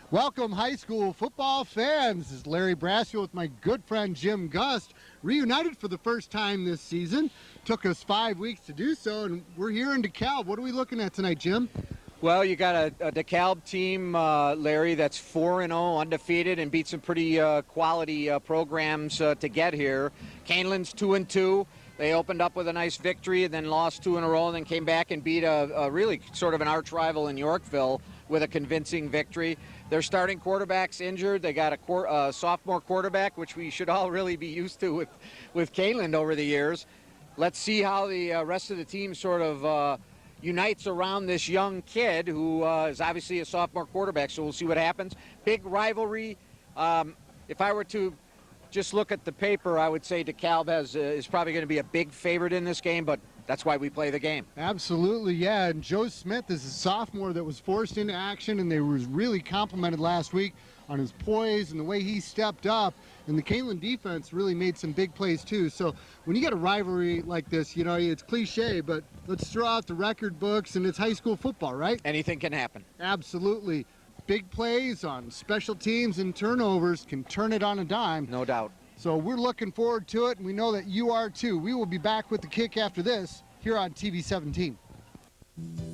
Welcome, high school football fans. This is Larry Brassio with my good friend Jim Gust, reunited for the first time this season. Took us 5 weeks to do so, and we're here in DeKalb. What are we looking at tonight, Jim? Well, you got a DeKalb team, Larry, that's 4-0, undefeated, and beat some pretty quality programs to get here. Kaneland's 2-2. They opened up with a nice victory and then lost 2 in a row and then came back and beat a really sort of an arch rival in Yorkville with a convincing victory. Their starting quarterback's injured. They got a sophomore quarterback, which we should all really be used to with Kaneland over the years. Let's see how the rest of the team sort of unites around this young kid who is obviously a sophomore quarterback, so we'll see what happens. Big rivalry. If I were to just look at the paper, I would say DeKalb is probably going to be a big favorite in this game, but that's why we play the game. Absolutely, yeah. And Joe Smith is a sophomore that was forced into action, and they were really complimented last week on his poise and the way he stepped up. And the Kaneland defense really made some big plays too. So when you get a rivalry like this, you know, it's cliche, but let's throw out the record books, and it's high school football, right? Anything can happen. Absolutely. Big plays on special teams and turnovers can turn it on a dime. No doubt. So we're looking forward to it, and we know that you are too. We will be back with the kick after this here on TV 17.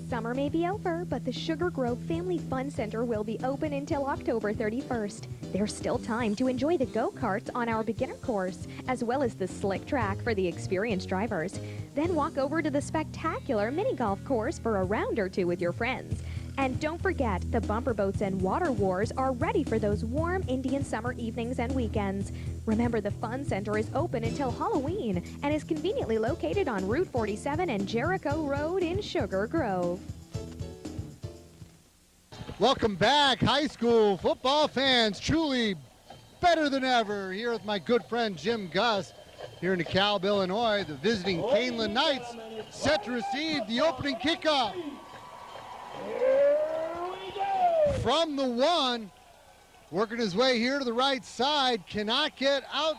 Summer may be over, but the Sugar Grove Family Fun Center will be open until October 31st. There's still time to enjoy the go-karts on our beginner course, as well as the slick track for the experienced drivers. Then walk over to the spectacular mini golf course for a round or two with your friends. And don't forget, the bumper boats and water wars are ready for those warm Indian summer evenings and weekends. Remember, the Fun Center is open until Halloween and is conveniently located on Route 47 and Jericho Road in Sugar Grove. Welcome back, high school football fans. Truly better than ever here with my good friend Jim Gust here in DeKalb, Illinois. The visiting Kaneland Knights set to receive the opening kickoff. From the 1, working his way here to the right side, cannot get out.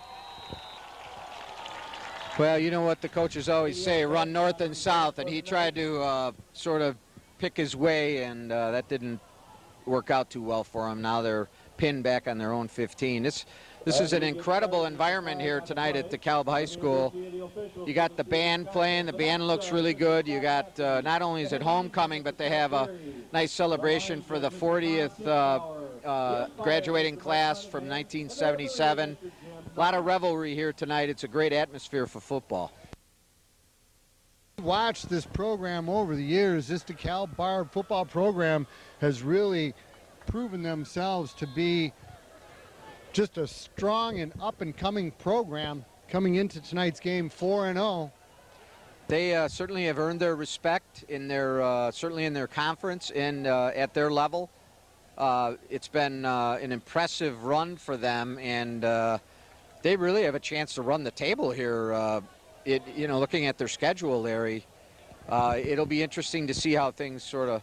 Well, you know what the coaches always say, run north and south, and he tried to sort of pick his way, and that didn't work out too well for him. Now they're pinned back on their own 15. This is an incredible environment here tonight at DeKalb High School. You got the band playing. The band looks really good. You got not only is it homecoming, but they have a nice celebration for the 40th graduating class from 1977. A lot of revelry here tonight. It's a great atmosphere for football. Watched this program over the years. This DeKalb Barb football program has really proven themselves to be just a strong and up-and-coming program coming into tonight's game 4-0. They certainly have earned their respect in their certainly in their conference and at their level. It's been an impressive run for them, and they really have a chance to run the table here. You know, looking at their schedule, Larry, it'll be interesting to see how things sort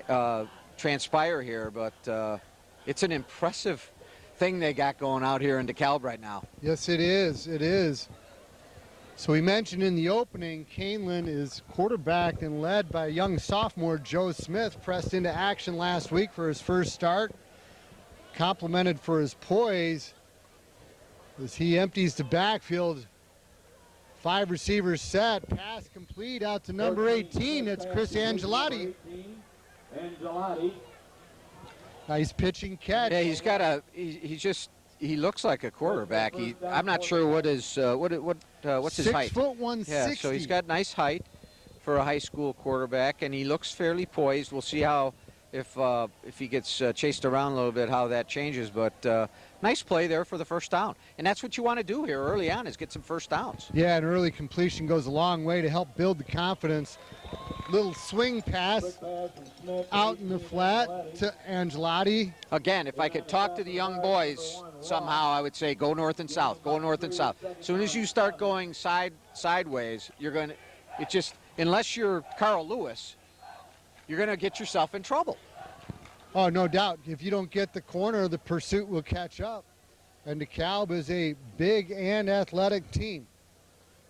of transpire here. But it's an impressive thing they got going out here in DeKalb right now. Yes, it is. It is. So we mentioned in the opening, Kaneland is quarterbacked and led by a young sophomore, Joe Smith, pressed into action last week for his first start. Complimented for his poise as he empties the backfield. 5 receivers set, pass complete out to number 18. It's Chris Angelotti. Nice pitching catch. Yeah, he's got he looks like a quarterback. I'm not sure what his what's his height. 6'1", Yeah, so he's got nice height for a high school quarterback, and he looks fairly poised. We'll see how if he gets chased around a little bit, how that changes. But nice play there for the first down, and that's what you want to do here early on, is get some first downs. Yeah, an early completion goes a long way to help build the confidence. Little swing pass out in the flat to Angelotti. Again, if I could talk to the young boys somehow, I would say go north and south, go north and south. As soon as you start going sideways, you're going to, it just, unless you're Carl Lewis, you're going to get yourself in trouble. Oh, no doubt. If you don't get the corner, the pursuit will catch up. And DeKalb is a big and athletic team.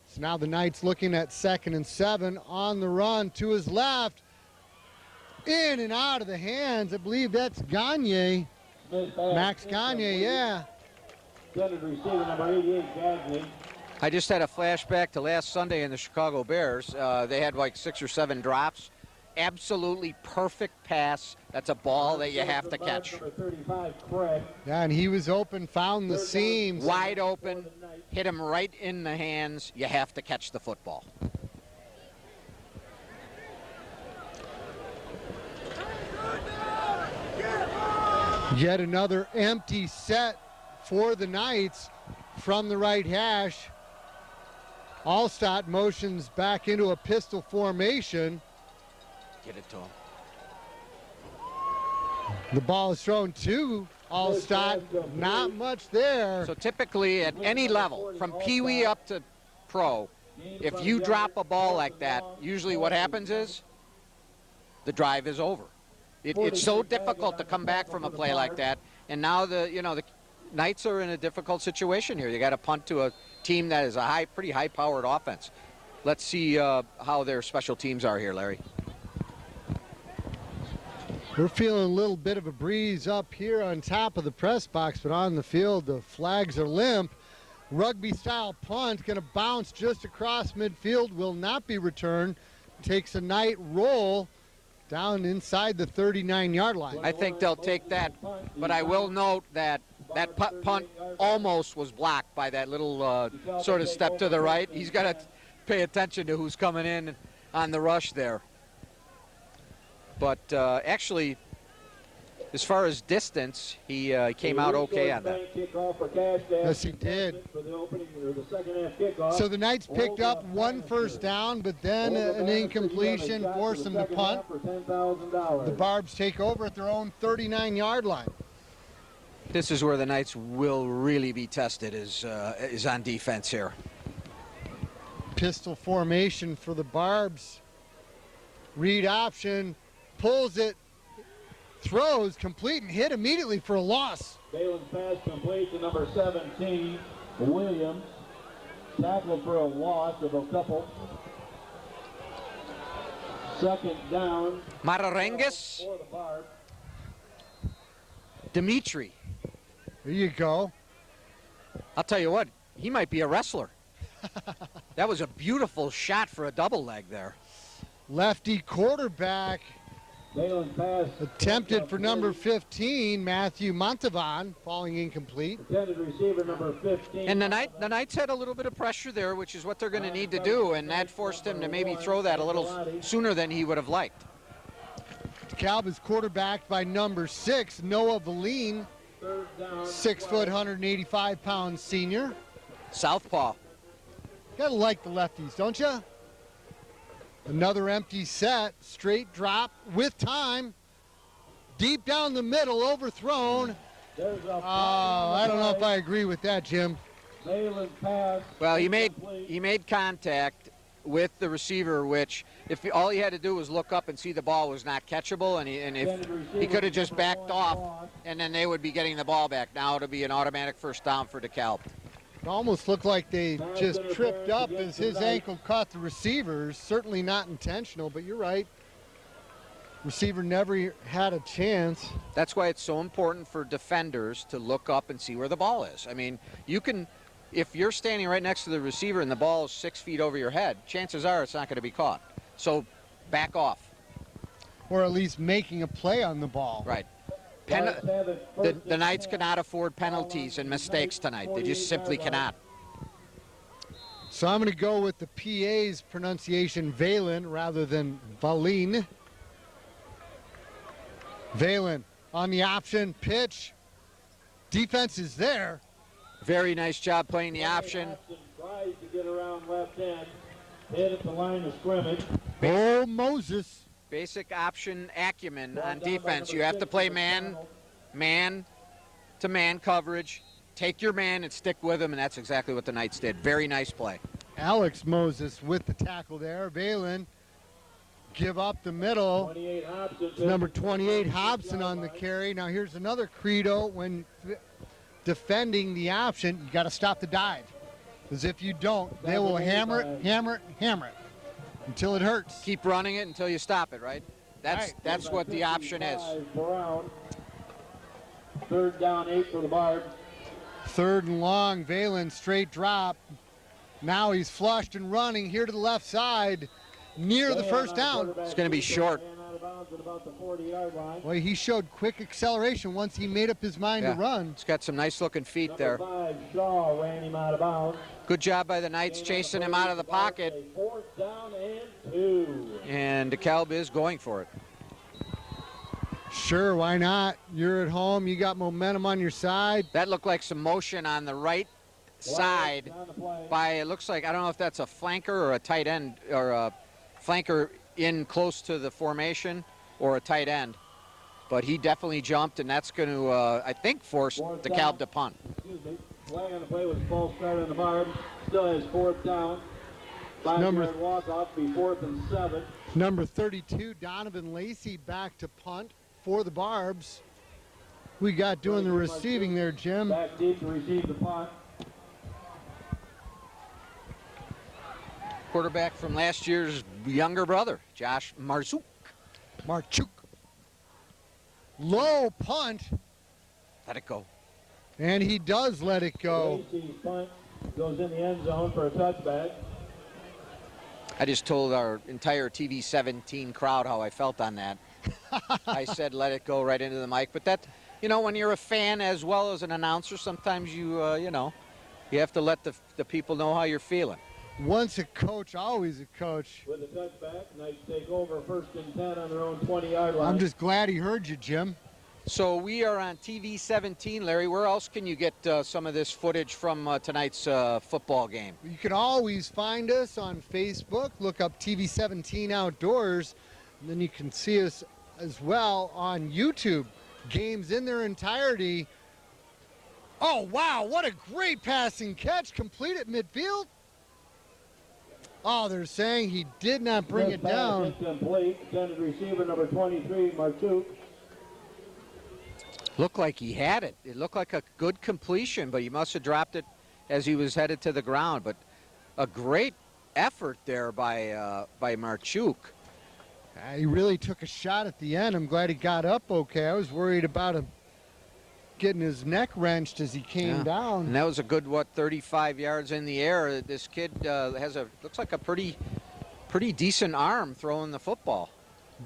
So now the Knights looking at 2nd and 7 on the run to his left. In and out of the hands. I believe that's Gagne. Max Gagne, yeah. Receiver number 88, Gagne. I just had a flashback to last Sunday in the Chicago Bears. They had like 6 or 7 drops. Absolutely perfect pass. That's a ball that you have to catch. Yeah, and he was open, found the seams. Wide open, hit him right in the hands. You have to catch the football. Yet another empty set for the Knights from the right hash. Allstott motions back into a pistol formation. Get it to him. The ball is thrown to Allstott. Not much there. So typically at any level, from Pee-wee up to pro, if you drop a ball like that, usually what happens is the drive is over. It's so difficult to come back from a play like that. And now the Knights are in a difficult situation here. You got to punt to a team that is a pretty high-powered offense. Let's see how their special teams are here, Larry. We're feeling a little bit of a breeze up here on top of the press box, but on the field, the flags are limp. Rugby-style punt, going to bounce just across midfield, will not be returned. Takes a Knight roll down inside the 39-yard line. I think they'll take that, but I will note that that punt almost was blocked by that little sort of step to the right. He's got to pay attention to who's coming in on the rush there. But actually, as far as distance, he came out okay on that. Yes, he did. So the Knights picked up 1 first down, but then an incompletion forced them to punt. The Barbs take over at their own 39-yard line. This is where the Knights will really be tested, is on defense here. Pistol formation for the Barbs. Read option, pulls it, throws, complete, and hit immediately for a loss. Balen's pass complete to number 17, Williams. Tackled for a loss of a couple. Second down. Mararengas. For the Barbs. Dimitri. There you go. I'll tell you what, he might be a wrestler. That was a beautiful shot for a double leg there. Lefty quarterback Balen's pass attempted for number 15, Matthew Montavon, falling incomplete. intended receiver number 15. And the Knights had a little bit of pressure there, which is what they're going to need to do, and that forced him to maybe throw that a little sooner than he would have liked. DeKalb is quarterbacked by number 6, Noah Valine, 6 foot, 185-pound senior. Southpaw. Gotta like the lefties, don't you? Another empty set, straight drop with time. Deep down the middle, overthrown. Oh, I don't know if I agree with that, Jim. Well, he made contact with the receiver, which if all he had to do was look up and see the ball was not catchable, and if he could have just backed off, and then they would be getting the ball back. Now it'll be an automatic first down for DeKalb. It almost looked like they just tripped up as his ankle caught the receiver's. Certainly not intentional, but you're right. Receiver never had a chance. That's why it's so important for defenders to look up and see where the ball is. I mean, you can, if you're standing right next to the receiver and the ball is 6 feet over your head, chances are it's not going to be caught. So back off. Or at least making a play on the ball. Right. The Knights cannot afford penalties and mistakes tonight. They just simply cannot. So I'm going to go with the PA's pronunciation, Valen, rather than Valine. Valen on the option, pitch. Defense is there. Very nice job playing the option. Tries to get around left end. Hit at the line of scrimmage. Oh, Moses. Basic option acumen on defense. You have to play man-to-man coverage. Take your man and stick with him, and that's exactly what the Knights did. Very nice play. Alex Moses with the tackle there. Valen give up the middle. Number 28, Hobson on the carry. Now here's another credo when defending the option. You got to stop the dive. Because if you don't, they will hammer it, hammer it, hammer it until it hurts. Keep running it until you stop it, right? That's what the option is. Brown. 3rd down, 8 for the Barbs. 3rd and long, Valen straight drop. Now he's flushed and running here to the left side, near the first down. It's going to be short. Well, he showed quick acceleration once he made up his mind to run. It's got some nice looking feet there. 5, Shaw ran him out of bounds. Good job by the Knights chasing him out of the pocket. 4th down and 2. And DeKalb is going for it. Sure, why not? You're at home, you got momentum on your side. That looked like some motion on the right side by, it looks like, I don't know if that's a flanker or a tight end, or a flanker in close to the formation, or a tight end. But he definitely jumped, and that's going to, I think, force DeKalb to punt. Flag on the play with a false start on the Barbs. Still has 4th down. 5-yard walk-off, be 4th and 7. Number 32, Donovan Lacey, back to punt for the Barbs. We got doing the receiving there, Jim. Back deep to receive the punt. Quarterback from last year's younger brother, Josh Marchuk. Low punt. Let it go. And he does let it go. Lacey's punt goes in the end zone for a touchback. I just told our entire TV 17 crowd how I felt on that. I said let it go right into the mic. But that, you know, when you're a fan as well as an announcer, sometimes you, you know, you have to let the people know how you're feeling. Once a coach, always a coach. With a touchback, Knights take over 1st and 10 on their own 20-yard line. I'm just glad he heard you, Jim. So we are on TV 17, Larry. Where else can you get some of this footage from tonight's football game? You can always find us on Facebook. Look up TV 17 Outdoors. And then you can see us as well on YouTube. Games in their entirety. Oh, wow, what a great passing catch. Complete at midfield. Oh, they're saying he did not bring it down. Incomplete. Intended receiver number 23, Marchuk. Looked like he had it. It looked like a good completion, but he must have dropped it as he was headed to the ground. But a great effort there by Marchuk. He really took a shot at the end. I'm glad he got up okay. I was worried about him getting his neck wrenched as he came down. And that was a good, 35 yards in the air. This kid looks like a pretty decent arm throwing the football.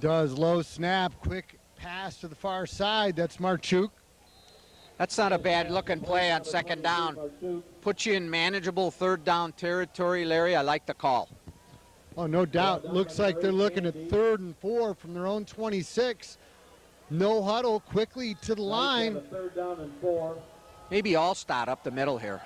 Does. Low snap, quick pass to the far side. That's Marchuk. That's not a bad looking play on 2nd down. Puts you in manageable 3rd down territory, Larry. I like the call. Oh, no doubt. Looks like they're looking at 3rd and 4 from their own 26. No huddle, quickly to the line. 3rd down and 4. Maybe Allstott up the middle here.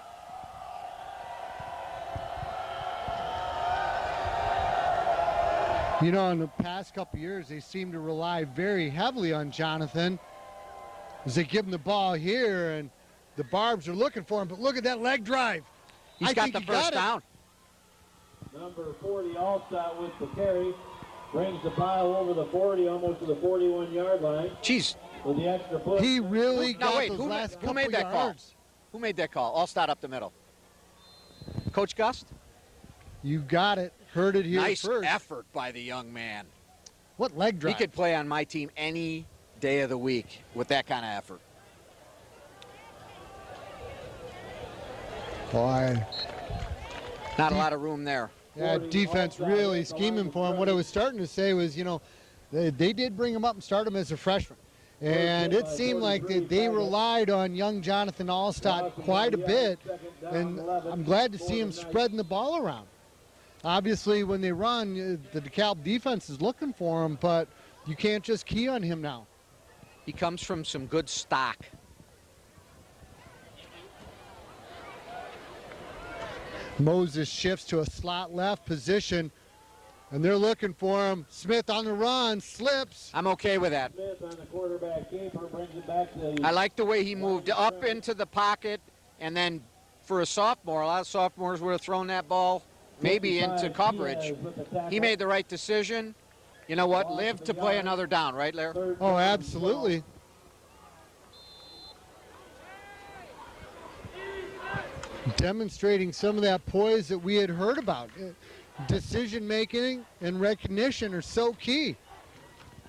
You know, in the past couple years, they seem to rely very heavily on Jonathan as they give him the ball here, and the Barbs are looking for him. But look at that leg drive. He's got the first down. Number 40, Allstott with the carry. Brings the pile over the 40, almost to the 41-yard line. Jeez. With the extra push. He really got wait, those last couple who made that yards. call? Who made that call? Allstott up the middle. Coach Gust? You got it. Heard it here nice first. Effort by the young man. What leg drive? He could play on my team any day of the week with that kind of effort. Boy. Not a lot of room there. Yeah, defense really scheming for him. What I was starting to say was, you know, they did bring him up and start him as a freshman. And it seemed like they relied on young Jonathan Allstott quite a bit. And I'm glad to see him spreading the ball around. Obviously, when they run, the DeKalb defense is looking for him, but you can't just key on him now. He comes from some good stock. Moses shifts to a slot left position, and they're looking for him. Smith on the run, slips. I'm okay with that. Smith on the quarterback keeper brings it back to I like the way he moved up into the pocket, and then for a sophomore, a lot of sophomores would have thrown that ball maybe into coverage. He made the right decision. You know what? Live to play another down, right, Larry? Oh, absolutely. Demonstrating some of that poise that we had heard about. Decision making and recognition are so key.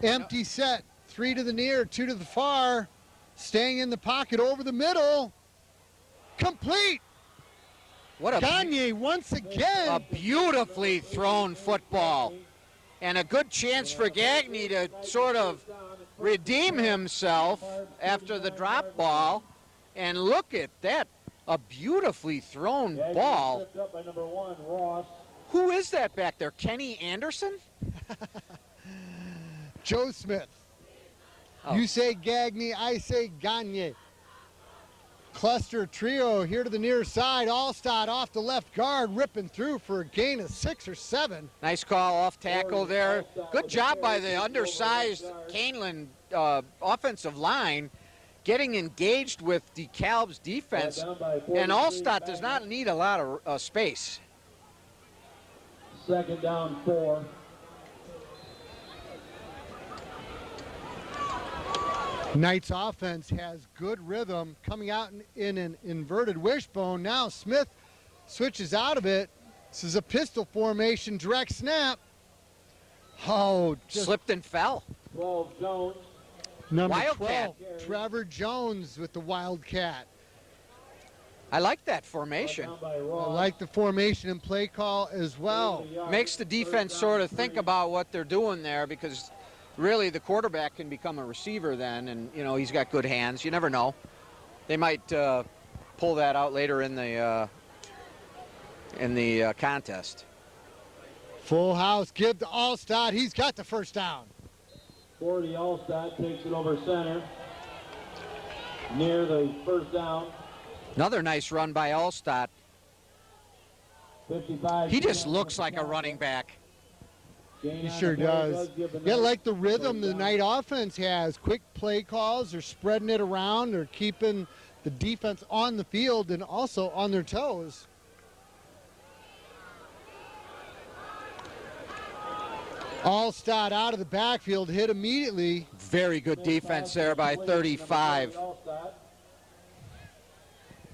Empty set. 3 to the near, 2 to the far. Staying in the pocket over the middle. Complete. What a Gagne once again. beautifully thrown football. And a good chance for Gagne to sort of redeem himself after the drop ball. And look at that. A beautifully thrown ball. Tripped up by number 1, Ross. Who is that back there? Kenny Anderson? Joe Smith. Oh. You say Gagne, I say Gagne. Cluster trio here to the near side. Allstott off the left guard, ripping through for a gain of 6 or 7. Nice call off tackle there. Good job by the undersized Kaneland offensive line getting engaged with DeKalb's defense. And Allstott does not need a lot of space. Second down 4. Knights offense has good rhythm coming out in an inverted wishbone. Now Smith switches out of it. This is a pistol formation, direct snap. Oh, just Slipped and fell. 12 Jones. number Wildcat. 12, Trevor Jones with the Wildcat. I like that formation. Down by I Ross. like the formation and play call as well. Makes the defense sort of think about what they're doing there, because really the quarterback can become a receiver then, and you know he's got good hands. You never know. They might pull that out later in the contest. Full house, give to Allstott. He's got the first down. 40 Allstott takes it over center. Near the first down. Another nice run by Allstott. 55. He just looks like a running back. He sure does. Yeah, like the rhythm the Knight offense has. Quick play calls. They're spreading it around. They're keeping the defense on the field and also on their toes. Allstott out of the backfield, hit immediately. Very good defense there by 35.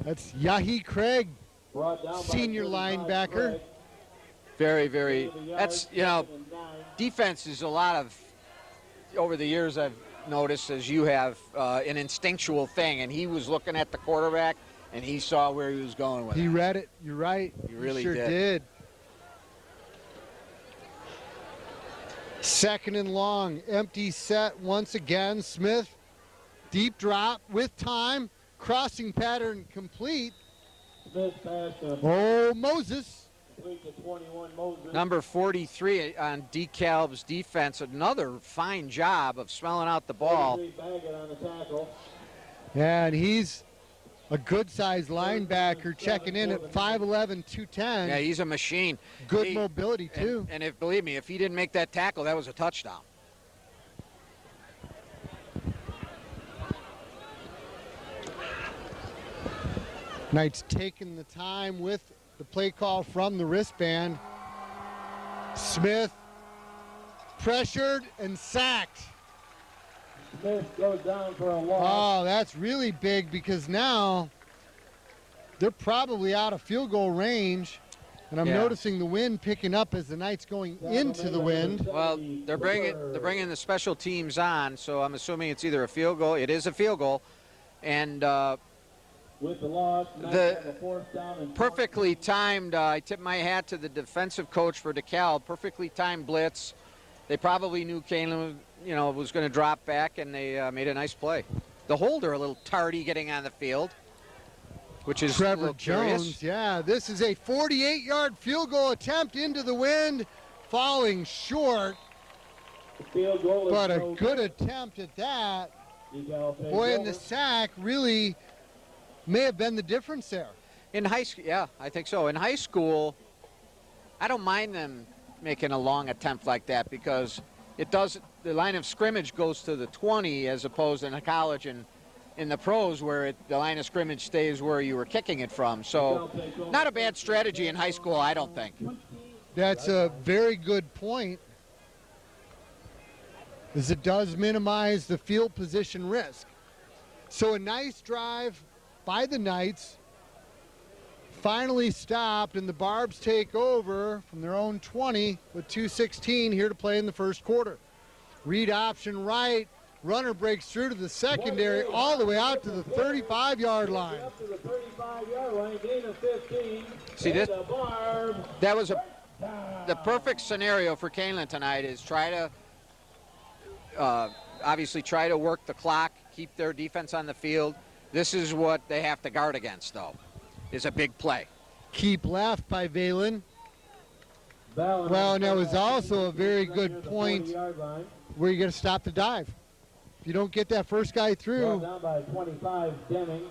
That's Yahi Craig, Brought down by senior 35 linebacker. Craig. Very, very. That's, you know, defense is a lot of, over the years I've noticed, as you have, an instinctual thing. And he was looking at the quarterback, and he saw where he was going with He it. read it. You're right. He really sure did. Second and long, empty set once again. Smith, deep drop with time, crossing pattern complete. Smith pass to Oh, Moses. complete to 21 Moses. Number 43 on DeKalb's defense. Another fine job of smelling out the ball. 43 Baggett on the tackle. And he's a good-sized linebacker checking in at 5'11", 210. Yeah, he's a machine. Good He- mobility, too. And if, believe me, if he didn't make that tackle, that was a touchdown. Knights taking the time with the play call from the wristband. Smith pressured and sacked. Smith goes down for a loss. Oh, that's really big because now they're probably out of field goal range. And I'm Yeah. noticing the wind picking up as the Knights going into the wind. Well, they're bringing the special teams on, so I'm assuming it's either a field goal. It is a field goal, and With the loss, Knights have a fourth down and perfectly timed. I tip my hat to the defensive coach for DeKalb. Perfectly timed blitz. They probably knew Kaneland, you know, was going to drop back, and they made a nice play. The holder a little tardy getting on the field, which is a Trevor little curious. Jones, yeah, this is a 48-yard field goal attempt into the wind, falling short, the field goal is but a no good attempt at that. DeKalb takes Boy, and over. the sack really may have been the difference there. In high school, yeah, I think so. In high school, I don't mind them making a long attempt like that because it does. The line of scrimmage goes to the 20 as opposed in college and in the pros where the line of scrimmage stays where you were kicking it from. So, not a bad strategy in high school, I don't think. That's a very good point, as it does minimize the field position risk. So a nice drive by the Knights, finally stopped, and the Barbs take over from their own 20 with 2:16 here to play in the first quarter. Read option right. Runner breaks through to the secondary all the way out to the 35-yard line. Up to the 35-yard line, gain of 15. See, that was Touchdown. the perfect scenario for Kaneland tonight is try to obviously try to work the clock, keep their defense on the field. This is what they have to guard against, though, is a big play. Keep left by Valen. Well, and that was also a very good point where you got to stop the dive. If you don't get that first guy through, Down by 25, Deming.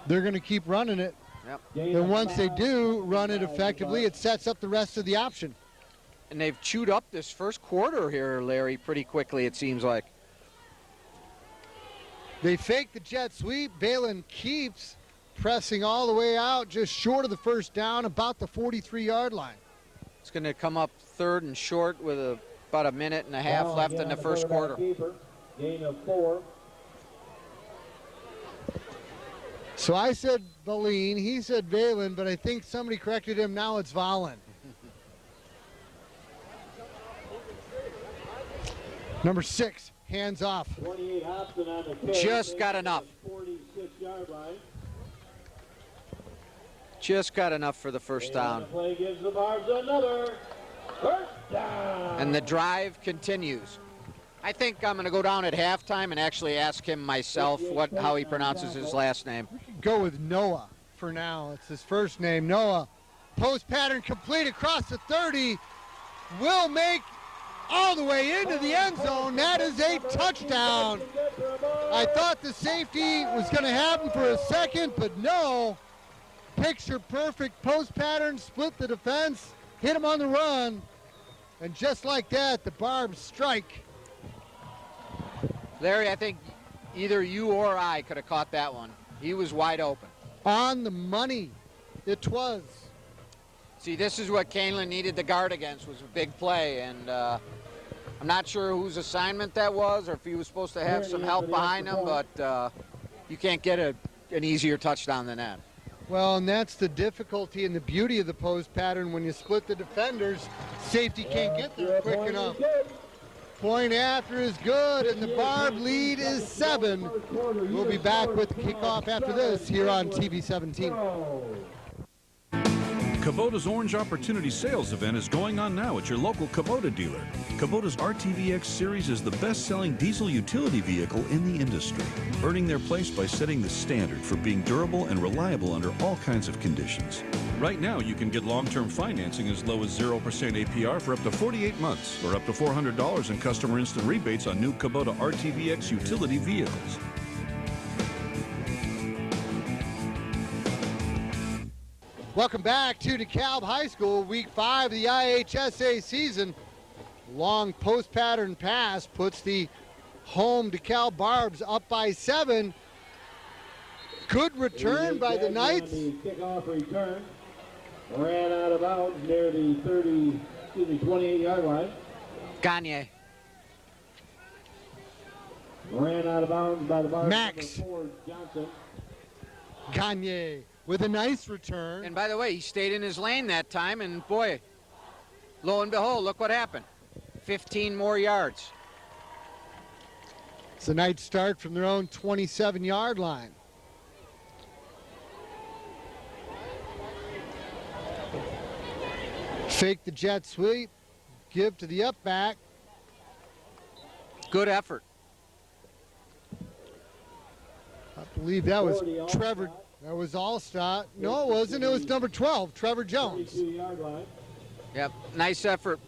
they're going to keep running it. Yep. And once they do run it effectively, it sets up the rest of the option. And they've chewed up this first quarter here, Larry, pretty quickly, it seems like. They fake the jet sweep. Valen keeps pressing all the way out, just short of the first down, about the 43-yard line. It's going to come up third and short with about a minute and a half left in the first quarter. Gain of 4. So I said Valine, he said Valen, but I think somebody corrected him. Now it's Valen. Number 6, hands off. 28 Hobson on the carry. Just got enough. 46-yard line. Just got enough for the first down. The play gives the Barbs another first down. And the drive continues. I think I'm going to go down at halftime and actually ask him myself how he pronounces his last name. Go with Noah for now. It's his first name, Noah. Post pattern complete across the 30. Will make all the way into the end zone. That is a touchdown. I thought the safety was going to happen for a second, but no. Picture perfect post pattern, split the defense, hit him on the run, and just like that, the Barbs strike. Larry, I think either you or I could have caught that one. He was wide open. On the money, it was. See, this is what Kaneland needed to guard against, was a big play, and I'm not sure whose assignment that was or if he was supposed to have some help behind him, but you can't get an easier touchdown than that. Well, and that's the difficulty and the beauty of the post pattern. When you split the defenders, safety can't get there quick enough. Point after is good, and the Barb lead is 7. We'll be back with the kickoff after this here on TV 17. Kubota's Orange Opportunity Sales event is going on now at your local Kubota dealer. Kubota's RTVX series is the best-selling diesel utility vehicle in the industry, earning their place by setting the standard for being durable and reliable under all kinds of conditions. Right now, you can get long-term financing as low as 0% APR for up to 48 months, or up to $400 in customer instant rebates on new Kubota RTVX utility vehicles. Welcome back to DeKalb High School, Week 5 of the IHSA season. Long post pattern pass puts the home DeKalb Barbs up by 7. Good return by the Knights. The kickoff return ran out of bounds near the 28-yard line. Gagne. Ran out of bounds by the Barbs. Max. Number 4, Johnson. Gagne with a nice return. And by the way, he stayed in his lane that time, and boy, lo and behold, look what happened. 15 more yards. It's a Knights start from their own 27-yard line. Fake the jet sweep, give to the up back. Good effort. I believe that was Trevor. That was Allstott. No, it wasn't. It was number 12, Trevor Jones. 32-yard line. Yep, nice effort.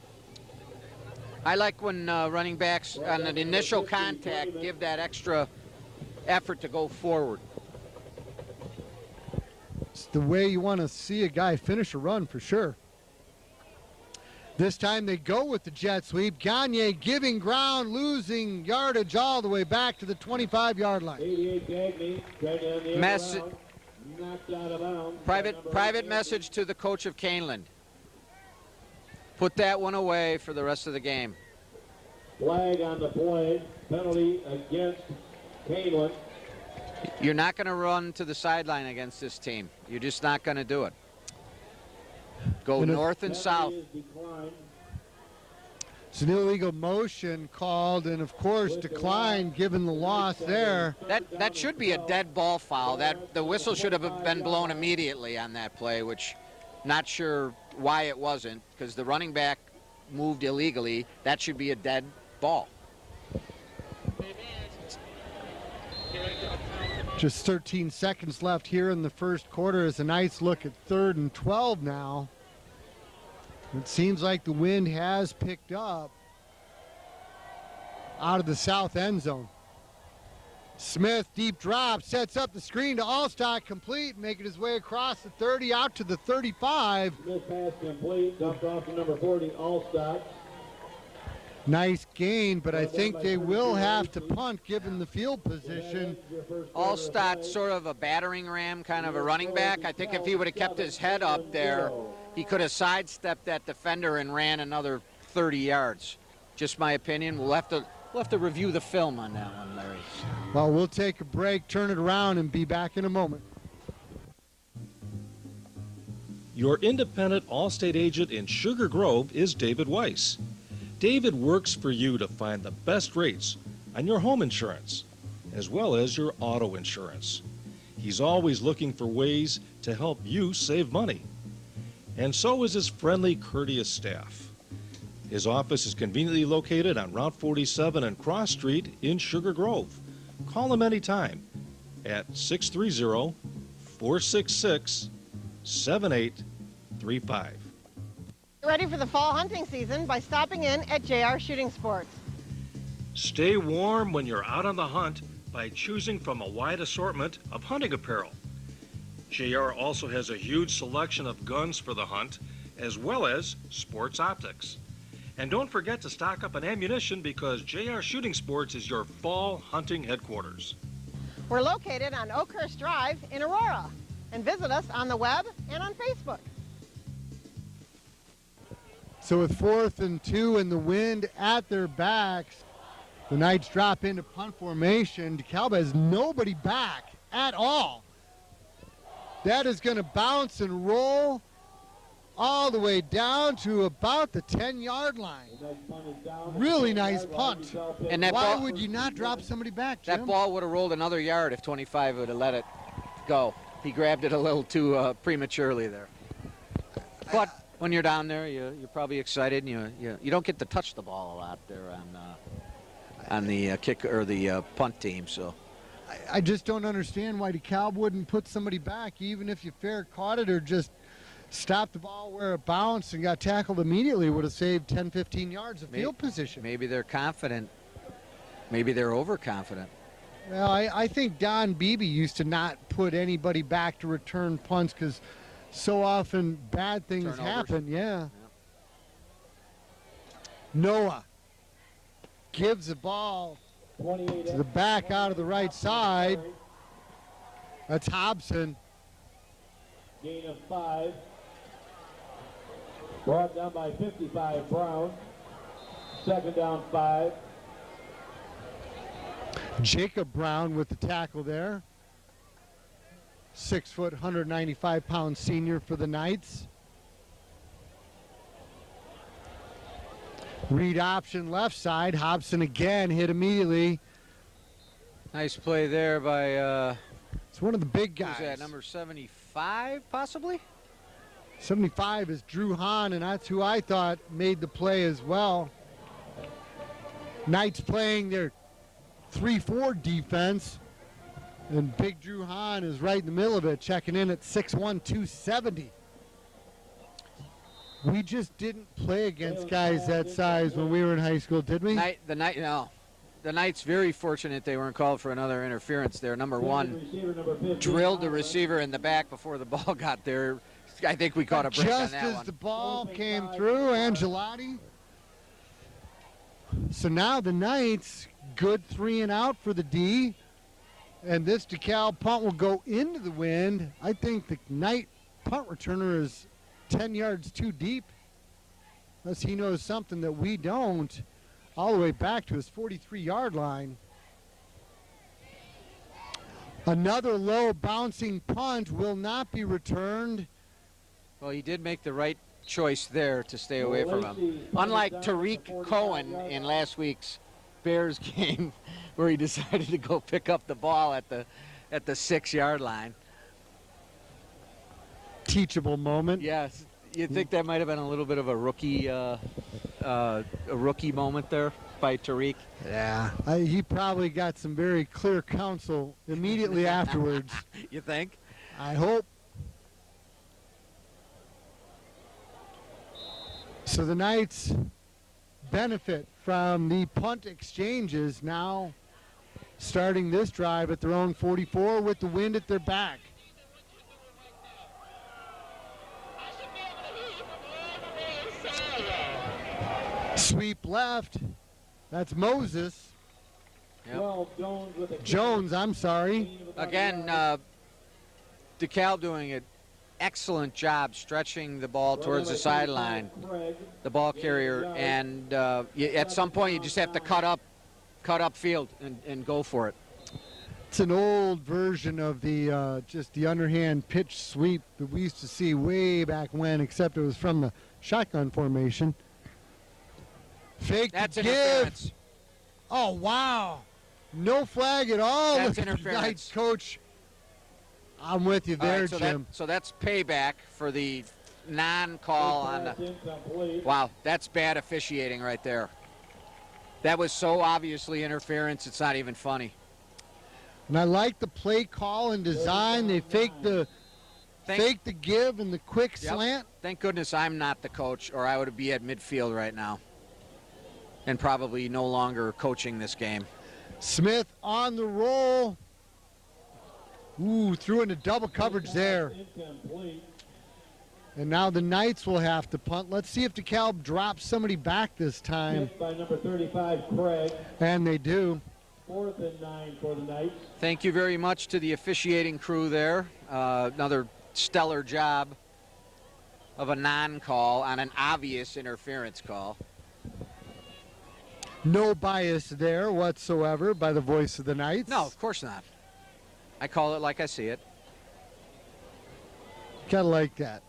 I like when running backs on an initial contact give that extra effort to go forward. It's the way you want to see a guy finish a run for sure. This time they go with the jet sweep. Gagne giving ground, losing yardage all the way back to the 25-yard line. 88 Gagne, trying to end the Mess- end around, knocked out of bounds. Private message to the coach of Kaneland. Put that one away for the rest of the game. Flag on the play, penalty against Kaneland. You're not going to run to the sideline against this team. You're just not going to do it. Go north and south. Penalty is declined. It's an illegal motion called, and of course declined given the loss there. That should be a dead ball foul. That the whistle should have been blown immediately on that play, which not sure why it wasn't, because the running back moved illegally. That should be a dead ball. Just 13 seconds left here in the first quarter as the Knights look at 3rd and 12 now. It seems like the wind has picked up out of the south end zone. Smith, deep drop, sets up the screen to Allstock, complete, making his way across the 30 out to the 35. Smith pass complete, dumped off to number 40, Allstock. Nice gain, but I think they will have to punt given the field position. Allstock, sort of a battering ram, kind of a running back. I think if he would have kept his head up there, he could have sidestepped that defender and ran another 30 yards. Just my opinion. We'll have to review the film on that one, Larry. Well, we'll take a break, turn it around, and be back in a moment. Your independent Allstate agent in Sugar Grove is David Weiss. David works for you to find the best rates on your home insurance, as well as your auto insurance. He's always looking for ways to help you save money. And so is his friendly, courteous staff. His office is conveniently located on Route 47 and Cross Street in Sugar Grove. Call him anytime at 630-466-7835. Get ready for the fall hunting season by stopping in at JR Shooting Sports. Stay warm when you're out on the hunt by choosing from a wide assortment of hunting apparel. JR also has a huge selection of guns for the hunt, as well as sports optics. And don't forget to stock up on ammunition because JR Shooting Sports is your fall hunting headquarters. We're located on Oakhurst Drive in Aurora. And visit us on the web and on Facebook. So with 4th and 2 and the wind at their backs, the Knights drop into punt formation. DeKalb has nobody back at all. That is going to bounce and roll all the way down to about the 10-yard line. Really nice punt. And that Why ball, would you not drop somebody back, Jim? that ball would have rolled another yard if 25 would have let it go. He grabbed it a little too prematurely there. But when you're down there, you're probably excited, and you don't get to touch the ball a lot there on the kick or the punt team. So I just don't understand why DeKalb wouldn't put somebody back, even if you fair caught it or just stopped the ball where it bounced and got tackled immediately. Would have saved 10, 15 yards of field position. Maybe they're confident. Maybe they're overconfident. Well, I think Don Beebe used to not put anybody back to return punts because so often bad things Turnovers. happen. Yeah. Noah gives the ball to the back out of the right side. That's Hobson. Gain of 5. Brought down by 55, Brown. 2nd down, 5. Jacob Brown with the tackle there. 6 foot, 195-pound senior for the Knights. Read option left side. Hobson again hit immediately. Nice play there by It's one of the big who's guys. that, number 75 possibly? 75 is Drew Hahn, and that's who I thought made the play as well. Knights playing their 3-4 defense, and big Drew Hahn is right in the middle of it, checking in at 6'1", 270. We just didn't play against guys that size when we were in high school, did we? The Knights very fortunate they weren't called for another interference there. Number 1 drilled the receiver in the back before the ball got there. I think we caught a break on Just that as one. the ball came through, Angelotti. So now the Knights, good 3 and out for the D. And this DeKalb punt will go into the wind. I think the Knight punt returner is 10 yards too deep. Unless he knows something that we don't. All the way back to his 43-yard line. Another low bouncing punt will not be returned. Well, he did make the right choice there to stay away from him. Unlike Tariq Cohen in last week's Bears game, where he decided to go pick up the ball at the 6-yard line. Teachable moment. Yes, you think that might have been a little bit of a rookie moment there by Tariq? Yeah. He probably got some very clear counsel immediately afterwards. You think? I hope. So the Knights benefit from the punt exchanges now, starting this drive at their own 44 with the wind at their back. Sweep left. That's Moses. Yep. Jones, I'm sorry. Again, DeKalb doing an excellent job stretching the ball towards the sideline, the ball carrier, and at some point you just have to cut up field and go for it. It's an old version of the just the underhand pitch sweep that we used to see way back when, except it was from the shotgun formation. Fake That's to give. interference. Oh, wow. No flag at all. That's Look at the interference. Knights coach. I'm with you there, Jim. So that's payback for the non-call on the... Wow, that's bad officiating right there. That was so obviously interference, it's not even funny. And I like the play call and design. They fake the give and the quick slant. Thank goodness I'm not the coach, or I would be at midfield right now and probably no longer coaching this game. Smith on the roll. Ooh, threw into double coverage there. And now the Knights will have to punt. Let's see if DeKalb drops somebody back this time. By number 35, Craig. And they do. 4th and 9 for the Knights. Thank you very much to the officiating crew there. Another stellar job of a non-call on an obvious interference call. No bias there whatsoever by the voice of the Knights. No, of course not. I call it like I see it. Kind of like that.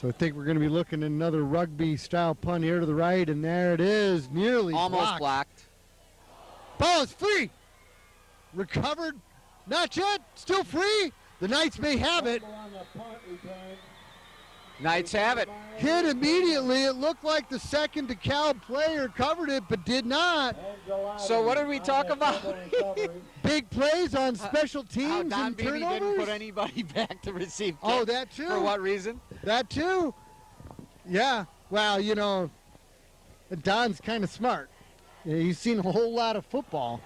So I think we're going to be looking at another rugby-style punt here to the right, and there it is, nearly almost blocked. Ball is free. Recovered. Not yet. Still free. The Knights may have it. Knights have it. Hit immediately. It looked like the second DeKalb player covered it, but did not. So what did we talk about? Big plays on special teams how Don and Beatty turnovers. didn't put anybody back to receive kicks. Oh, that too. For what reason? That too. Yeah. Well, you know, Don's kind of smart. He's seen a whole lot of football,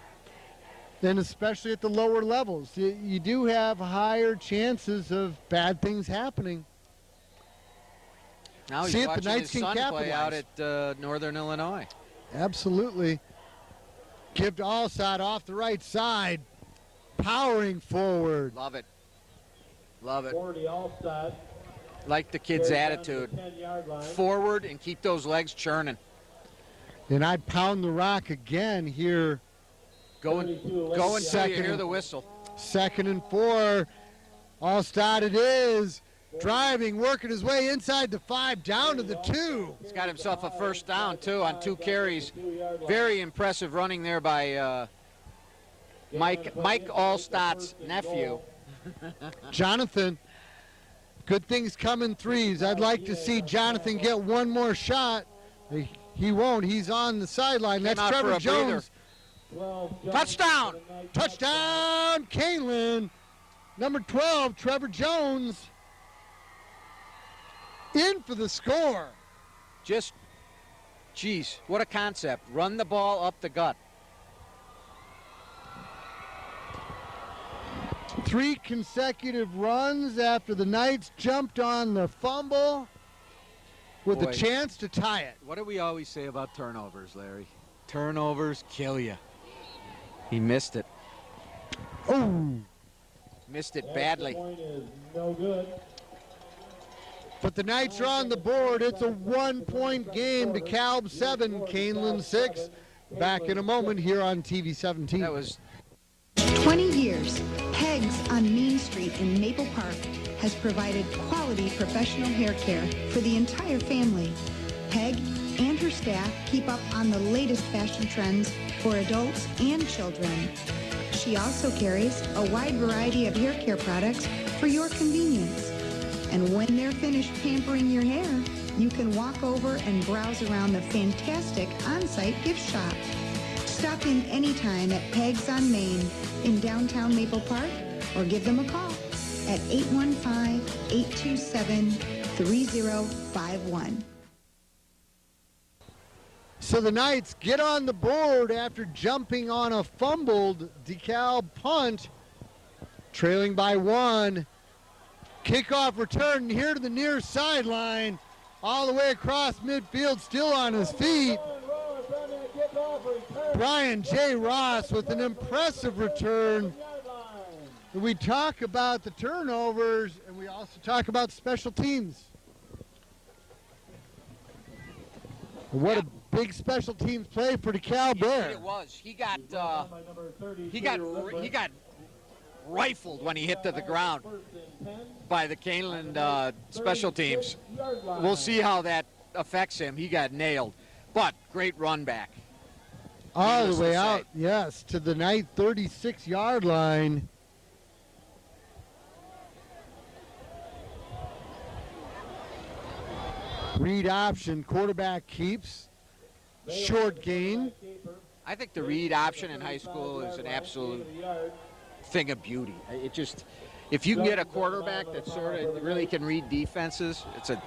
and especially at the lower levels. You do have higher chances of bad things happening. Now he's watching his son play out at Northern Illinois. Absolutely. Give to Allside off the right side. Powering forward. Love it. Love it. 40 Allside. Like the kid's attitude. Forward and keep those legs churning. And I'd pound the rock again here. Go until you hear the whistle. 2nd and 4. Allside it is. Driving, working his way inside the 5, down to the 2. He's got himself a first down, too, on 2 carries. Very impressive running there by Mike Allstott's nephew. Jonathan, good things come in threes. I'd like to see Jonathan get one more shot. He won't. He's on the sideline. That's Trevor Jones. Touchdown! Touchdown, Kaneland. Number 12, Trevor Jones. In for the score. Just, geez, what a concept. Run the ball up the gut. 3 consecutive runs after the Knights jumped on the fumble with a chance to tie it. What do we always say about turnovers, Larry? Turnovers kill you. He missed it. Oh. Missed it badly. Point is no good. But the Knights are on the board. It's a 1-point game. DeKalb 7, Kaneland 6. Back in a moment here on TV 17. That was 20 years, pegs on Main Street in Maple Park has provided quality professional hair care for the entire family. Peg and her staff keep up on the latest fashion trends for adults and children. She also carries a wide variety of hair care products for your convenience. And when they're finished pampering your hair, you can walk over and browse around the fantastic on-site gift shop. Stop in anytime at Peg's on Main in downtown Maple Park or give them a call at 815-827-3051. So the Knights get on the board after jumping on a fumbled DeKalb punt, trailing by 1. Kickoff return here to the near sideline, all the way across midfield, still on his feet. Brian J. Ross with an impressive return. We talk about the turnovers, and we also talk about special teams. What a big special teams play for DeKalb there. It was. He got rifled when he hit to the ground by the Kaneland special teams. We'll see how that affects him. He got nailed, but great run back. All the way out, yes, to the Knight 36-yard line. Read option, quarterback keeps. Short gain. I think the read option in high school is an absolute thing of beauty. It just, if you can get a quarterback that sort of really can read defenses, it's a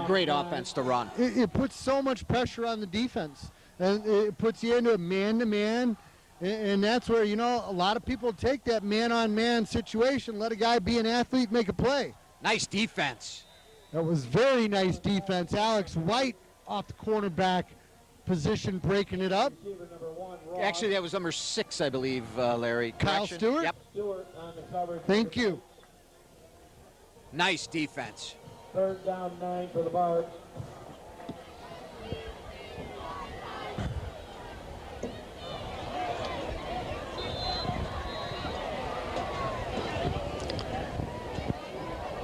great offense to run. It puts so much pressure on the defense, and it puts you into a man-to-man, and that's where, you know, a lot of people take that man-on-man situation, let a guy be an athlete, make a play. Nice defense. That was very nice defense. Alex White off the cornerback position, breaking it up. Actually, that was number 6, I believe, Larry. Kyle Correction? Stewart? Yep. Thank you. Nice defense. 3rd down 9 for the Barbs.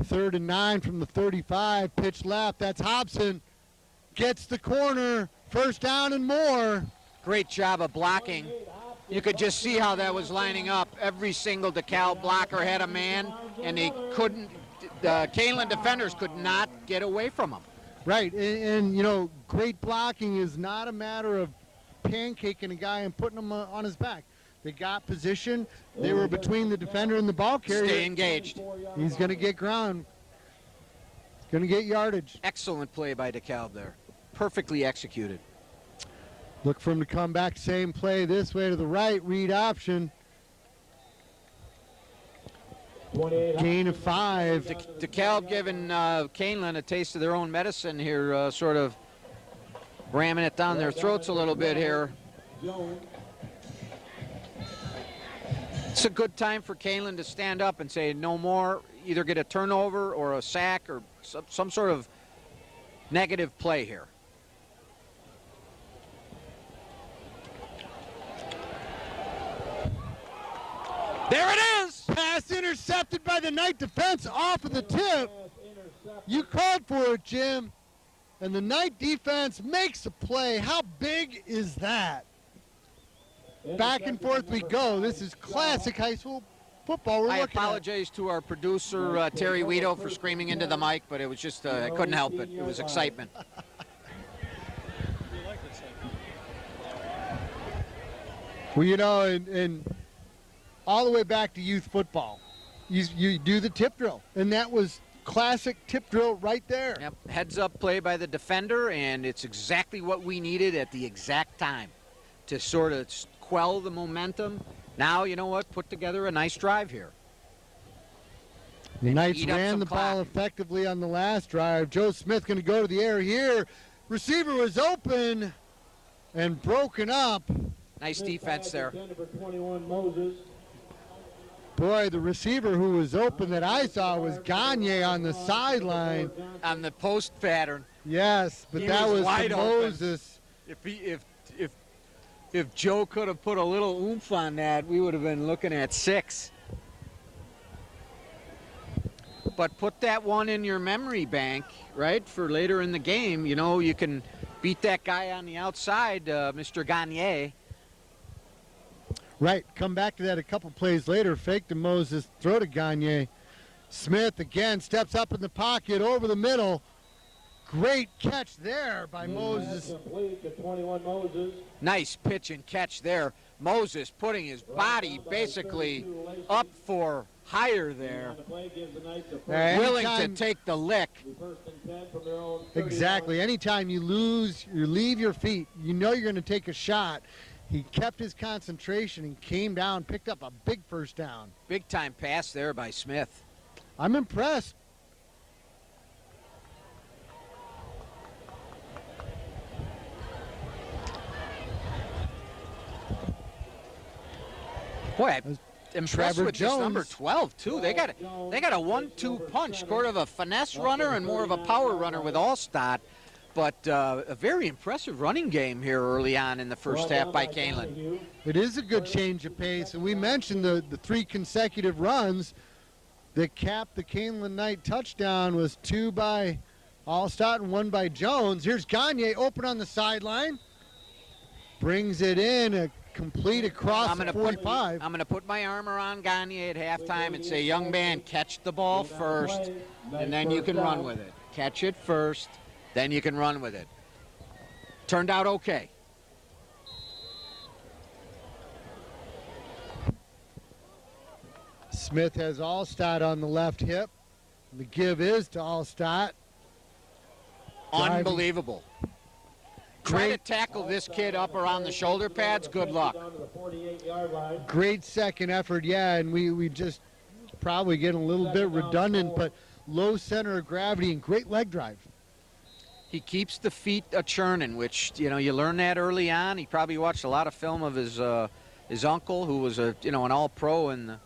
Third and 9 from the 35. Pitch left. That's Hobson. Gets the corner. First down and more. Great job of blocking. You could just see how that was lining up. Every single DeKalb blocker had a man, and they couldn't. The Kaneland defenders could not get away from them. Right, and you know, great blocking is not a matter of pancaking a guy and putting him on his back. They got position. They were between the defender and the ball carrier. Stay engaged. He's going to get ground. He's going to get yardage. Excellent play by DeKalb there. Perfectly executed. Look for him to come back. Same play this way to the right. Read option. Gain of 5. DeKalb giving Kaneland a taste of their own medicine here, sort of ramming it down their throats a little bit here. It's a good time for Kaneland to stand up and say no more, either get a turnover or a sack or some sort of negative play here. There it is! Pass intercepted by the Knight defense off of the tip. You called for it, Jim. And the Knight defense makes a play. How big is that? Back and forth we go. This is classic high school football. I apologize to our producer, Terry Weedo, for screaming into the mic, but it was just, I couldn't help it. It was excitement. Well, you know, and all the way back to youth football, you do the tip drill, and that was classic tip drill right there. Yep, heads up play by the defender, and it's exactly what we needed at the exact time to sort of quell the momentum. Now, you know what, put together a nice drive here. The Knights ran the ball effectively on the last drive. Joe Smith going to go to the air here. Receiver was open and broken up. Nice defense there. Boy, the receiver who was open that I saw was Gagne on the sideline. On the post pattern. Yes, but that was Moses. If Joe could have put a little oomph on that, we would have been looking at 6. but put that one in your memory bank, right, for later in the game. You know, you can beat that guy on the outside, Mr. Gagne. Right, come back to that a couple plays later. Fake to Moses, throw to Gagne. Smith again steps up in the pocket over the middle. Great catch there by Moses. Complete to 21 Moses. Nice pitch and catch there. Moses putting his body basically up for higher there. Willing to take the lick. Exactly. Anytime you leave your feet, you know you're going to take a shot. He kept his concentration and came down, picked up a big first down. Big time pass there by Smith. I'm impressed. Boy, I'm impressed Trevor with Jones. this number 12 too. They got a 1-2 punch, sort of a finesse runner and more of a power runner with Allstott. But a very impressive running game here early on in the first half by Kaneland. It is a good change of pace, and we mentioned the 3 consecutive runs that capped the Kaneland Knight touchdown was 2 by Allstott and 1 by Jones. Here's Gagne open on the sideline. Brings it in, complete across the 45. I'm going to put my arm around Gagne at halftime and say, young man, catch the ball first, and then you can run with it. Catch it first. Then you can run with it. Turned out okay. Smith has Allstott on the left hip. The give is to Allstott. Unbelievable. Try to tackle this kid up around the shoulder pads. Good luck. Great second effort, yeah, and we just probably getting a little bit redundant, but low center of gravity and great leg drive. He keeps the feet a-churning, which, you know, you learn that early on. He probably watched a lot of film of his uncle, who was an All-Pro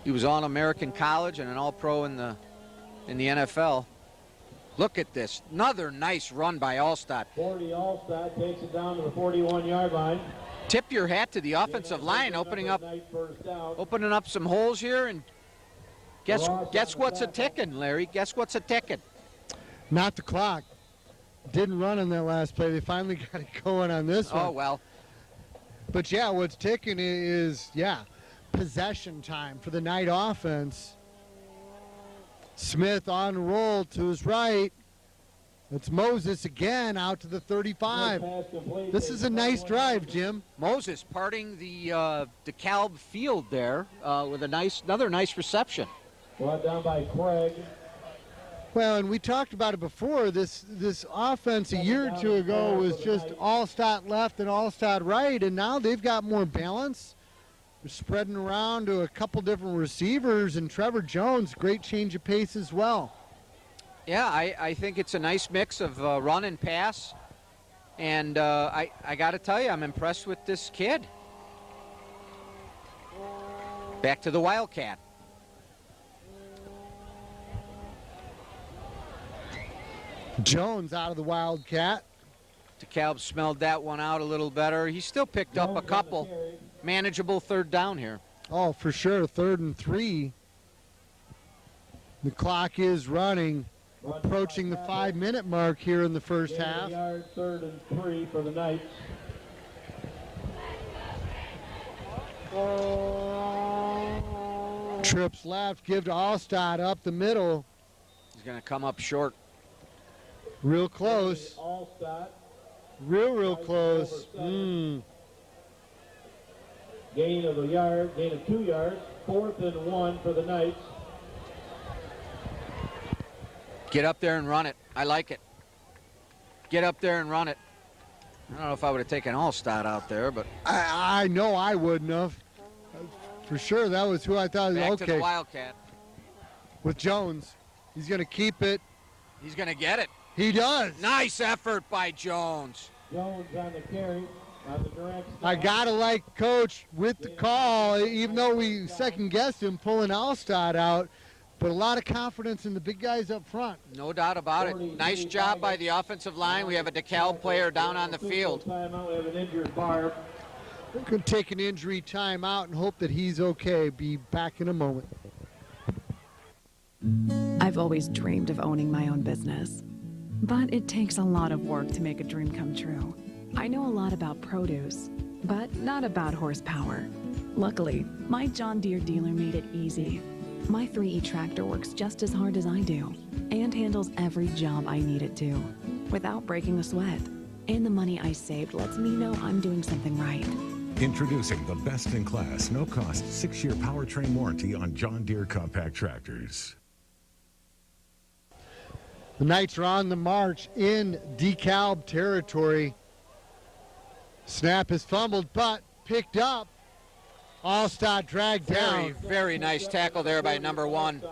he was All-American college and an All-Pro in the NFL. Look at this. Another nice run by Allstott. 40 Allstott takes it down to the 41-yard line. Tip your hat to the offensive line, opening up some holes here, and guess what's a ticking, Larry? Guess what's a ticking? Not the clock. Didn't run on that last play. They finally got it going on this one. Oh, well. But, yeah, what's ticking is, possession time for the Knight offense. Smith on the roll to his right. It's Moses again out to the 35. This is a nice drive, Jim. Moses parting the DeKalb field there with another nice reception. Brought down by Craig. Well, and we talked about it before. This offense a year or two ago was just Allstott left and Allstott right, and now they've got more balance. They're spreading around to a couple different receivers, and Trevor Jones, great change of pace as well. Yeah, I think it's a nice mix of run and pass, and I got to tell you, I'm impressed with this kid. Back to the Wildcat. Jones out of the Wildcat. DeKalb smelled that one out a little better. He still picked up a couple. Manageable third down here. Oh, for sure, 3rd and 3. The clock is running, approaching the 5-minute mark here in the first half. 3rd and 3 for the Knights. Trips left, give to Allstott up the middle. He's going to come up short. Real close. Allstott. Real close. Gain of 2 yards. 4th and 1 for the Knights. Get up there and run it. I like it. Get up there and run it. I don't know if I would have taken Allstott out there, but I know I wouldn't have. For sure, that was who I thought. back Okay, to the Wildcat. with Jones. He's going to keep it. He's going to get it. He does. Nice effort by Jones. Jones on the carry. On the direct stop. I got to like Coach with the call, even though we second-guessed him pulling Allstott out. But a lot of confidence in the big guys up front. No doubt about it. Nice job by the offensive line. We have a DeKalb player down on the field. Timeout. We have an injured Barb. We're going to take an injury timeout and hope that he's okay. Be back in a moment. I've always dreamed of owning my own business, but it takes a lot of work to make a dream come true. I know a lot about produce, but not about horsepower. Luckily, my John Deere dealer made it easy. My 3E tractor works just as hard as I do and handles every job I need it to without breaking a sweat. And the money I saved lets me know I'm doing something right. Introducing the best-in-class, no-cost 6-year powertrain warranty on John Deere compact tractors. The Knights are on the march in DeKalb territory. Snap is fumbled, but picked up. Allstott dragged down. Very nice tackle there by number 1.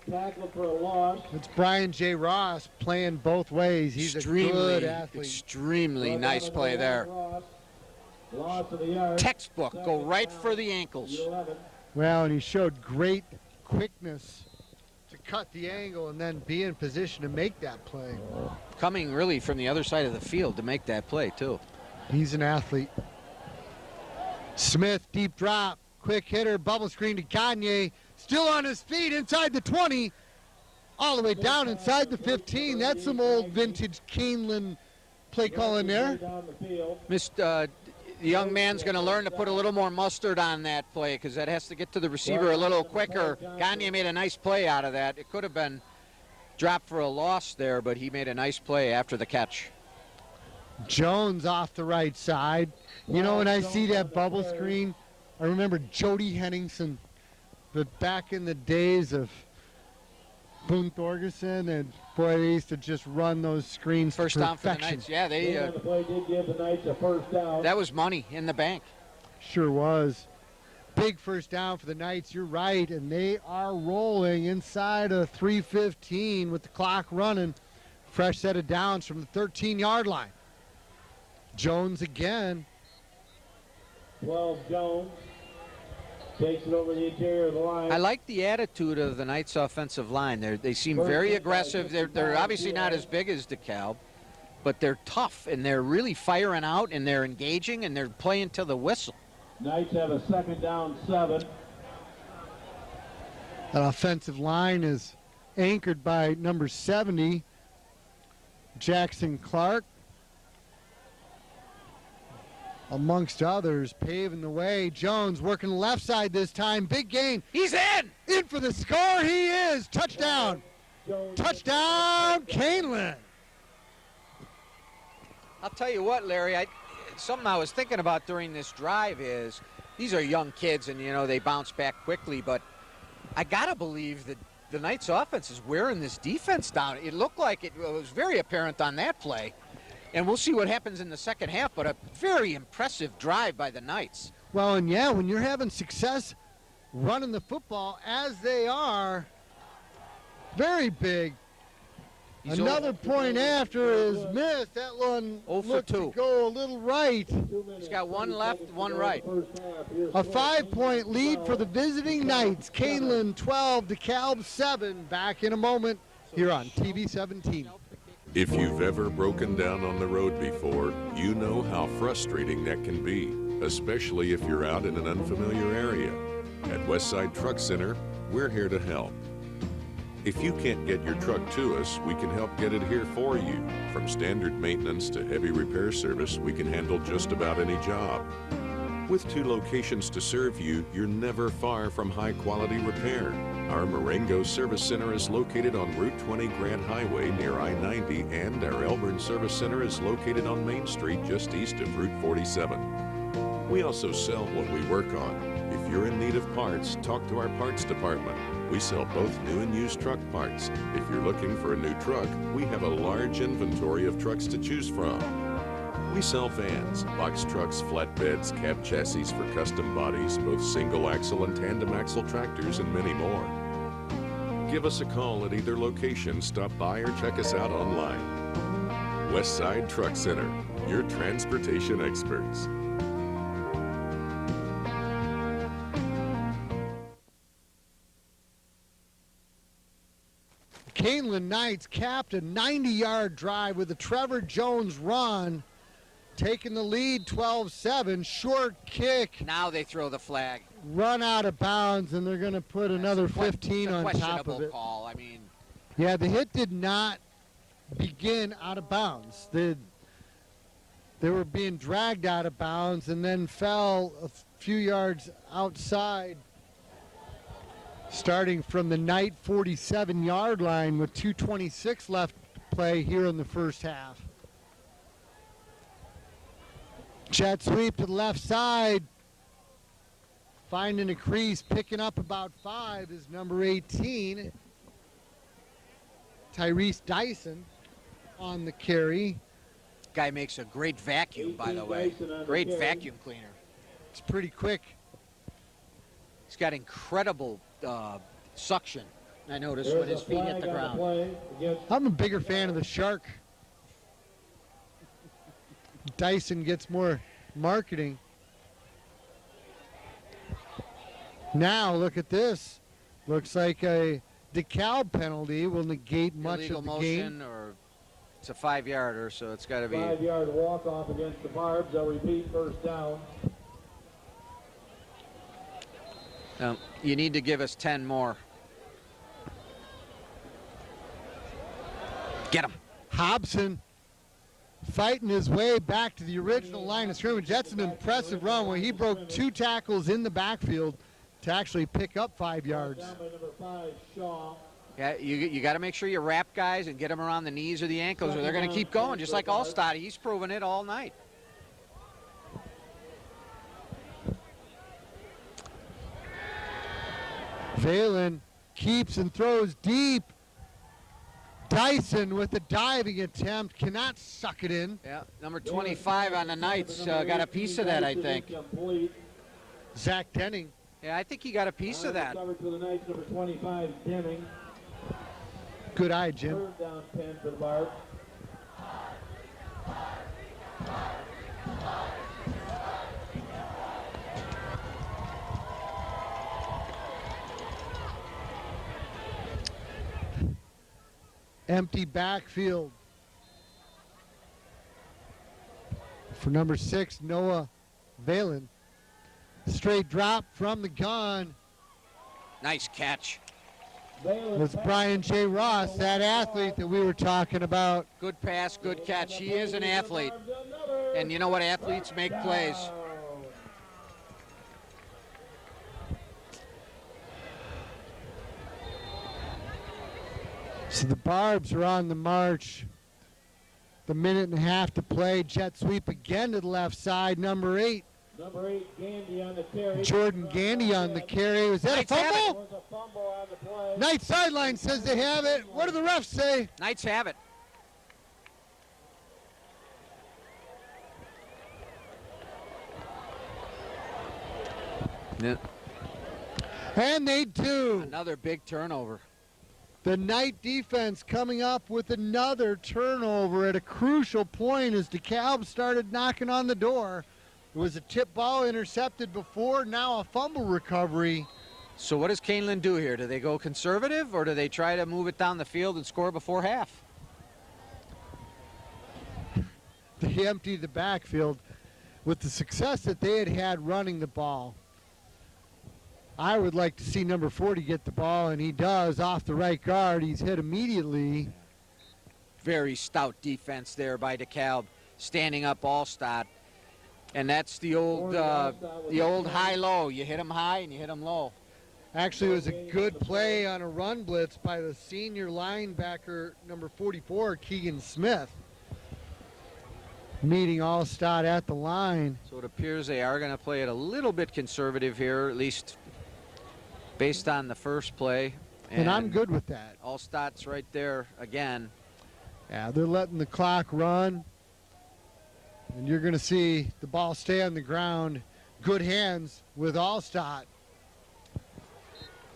Tackle for a loss. It's Brian J. Ross playing both ways. He's a good athlete. Extremely nice play there. Loss of the yard. Textbook, go right for the ankles. Well, and he showed great quickness to cut the angle and then be in position to make that play. Coming really from the other side of the field to make that play, too. He's an athlete. Smith, deep drop, quick hitter, bubble screen to Gagne. Still on his feet inside the 20, all the way down inside the 15. That's some old vintage Kaneland play calling there. The young man's going to learn to put a little more mustard on that play because that has to get to the receiver a little quicker. Gagne made a nice play out of that. It could have been dropped for a loss there, but he made a nice play after the catch. Jones off the right side. You know, when I see that bubble screen, I remember Jody Henningsen, but back in the days of Boone Thorgerson, and boy, they used to just run those screens first down for the Knights. Yeah, the play did give the Knights a first down. That was money in the bank. Sure was. Big first down for the Knights, you're right, and they are rolling inside of 3:15 with the clock running. Fresh set of downs from the 13-yard line. Jones again. 12 Jones takes it over the interior of the line. I like the attitude of the Knights offensive line. They seem very aggressive. They're obviously not as big as DeKalb, but they're tough, and they're really firing out, and they're engaging, and they're playing to the whistle. Knights have a 2nd down 7. That offensive line is anchored by number 70, Jackson Clark, amongst others, paving the way. Jones working the left side this time. Big gain. He's in! In for the score. He is. Touchdown. Touchdown, Kaneland. I'll tell you what, Larry, something I was thinking about during this drive is these are young kids, and, you know, they bounce back quickly, but I got to believe that the Knights offense is wearing this defense down. It looked like it was very apparent on that play. And we'll see what happens in the second half, but a very impressive drive by the Knights. Well, and yeah, when you're having success running the football as they are, very big. Another point after is missed. That one looked to go a little right. He's got one left, one right. A 5-point lead for the visiting Knights. Kaneland 12, DeKalb 7. Back in a moment here on TV 17. If you've ever broken down on the road before, you know how frustrating that can be, especially if you're out in an unfamiliar area. At Westside Truck Center, we're here to help. If you can't get your truck to us, we can help get it here for you. From standard maintenance to heavy repair service, we can handle just about any job. With 2 locations to serve you, you're never far from high-quality repair. Our Marengo Service Center is located on Route 20 Grant Highway near I-90, and our Elburn Service Center is located on Main Street just east of Route 47. We also sell what we work on. If you're in need of parts, talk to our parts department. We sell both new and used truck parts. If you're looking for a new truck, we have a large inventory of trucks to choose from. We sell vans, box trucks, flatbeds, cab chassis for custom bodies, both single axle and tandem axle tractors, and many more. Give us a call at either location, stop by, or check us out online. Westside Truck Center, your transportation experts. Kaneland Knights capped a 90-yard drive with a Trevor Jones run, taking the lead 12-7. Short kick. Now they throw the flag. run out of bounds, and they're going to put another 15 on top of it. Call. I mean, yeah, the hit did not begin out of bounds. They were being dragged out of bounds and then fell a few yards outside, starting from the Knight 47-yard line with 2:26 left to play here in the first half. Jet sweep to the left side. Finding a crease, picking up about 5 is number 18, Tyrese Dyson on the carry. Guy makes a great vacuum, by the way. Great vacuum cleaner. It's pretty quick. He's got incredible suction, I noticed, when his feet hit the ground. I'm a bigger fan of the Shark. Dyson gets more marketing. Now look at this. Looks like a DeKalb penalty will negate much Illegal of the motion, game. Or it's a 5-yarder, so it's got to be 5-yard walk-off against the Barbs. They'll repeat first down. You need to give us 10 more. Get him. Hobson fighting his way back to the original line of scrimmage. That's an impressive run where he broke 2 tackles in the backfield to actually pick up 5 yards. Down by number 5, Shaw. Yeah, you got to make sure you wrap guys and get them around the knees or the ankles, or they're going to keep going, just like Allstott. He's proven it all night. Valen keeps and throws deep. Dyson with a diving attempt cannot suck it in. Yeah, number 25 on the Knights got a piece of that, I think. Zach Denning. Yeah, I think he got a piece of that. Covered for the Knights, number 25, Deming. Good eye, Jim. Third down 10 for the Barbs. Empty backfield for number 6, Noah Valen. Straight drop from the gun. Nice catch. Was Brian J. Ross, that athlete that we were talking about. Good pass, good catch. He is an athlete. And you know what? Athletes make plays. So the Barbs are on the march. The minute and a half to play. Jet sweep again to the left side. Number 8. Number 8, Gandy on the carry. Jordan Gandy on the carry. Was that Knights a have fumble? Was a fumble on the play. Knight sideline says they have it. What do the refs say? Knights have it. Yeah. And they do. Another big turnover. The Knight defense coming up with another turnover at a crucial point as DeKalb started knocking on the door. It was a tip ball intercepted before, now a fumble recovery. So what does Kaneland do here? Do they go conservative, or do they try to move it down the field and score before half? They emptied the backfield with the success that they had had running the ball. I would like to see number 40 get the ball, and he does off the right guard. He's hit immediately. Very stout defense there by DeKalb, standing up Allstott. And that's the old high-low. You hit them high and you hit them low. Actually, it was a good play on a run blitz by the senior linebacker, number 44, Keegan Smith, meeting Allstott at the line. So it appears they are going to play it a little bit conservative here, at least based on the first play. And I'm good with that. Allstott's right there again. Yeah, they're letting the clock run. And you're going to see the ball stay on the ground. Good hands with Allstott.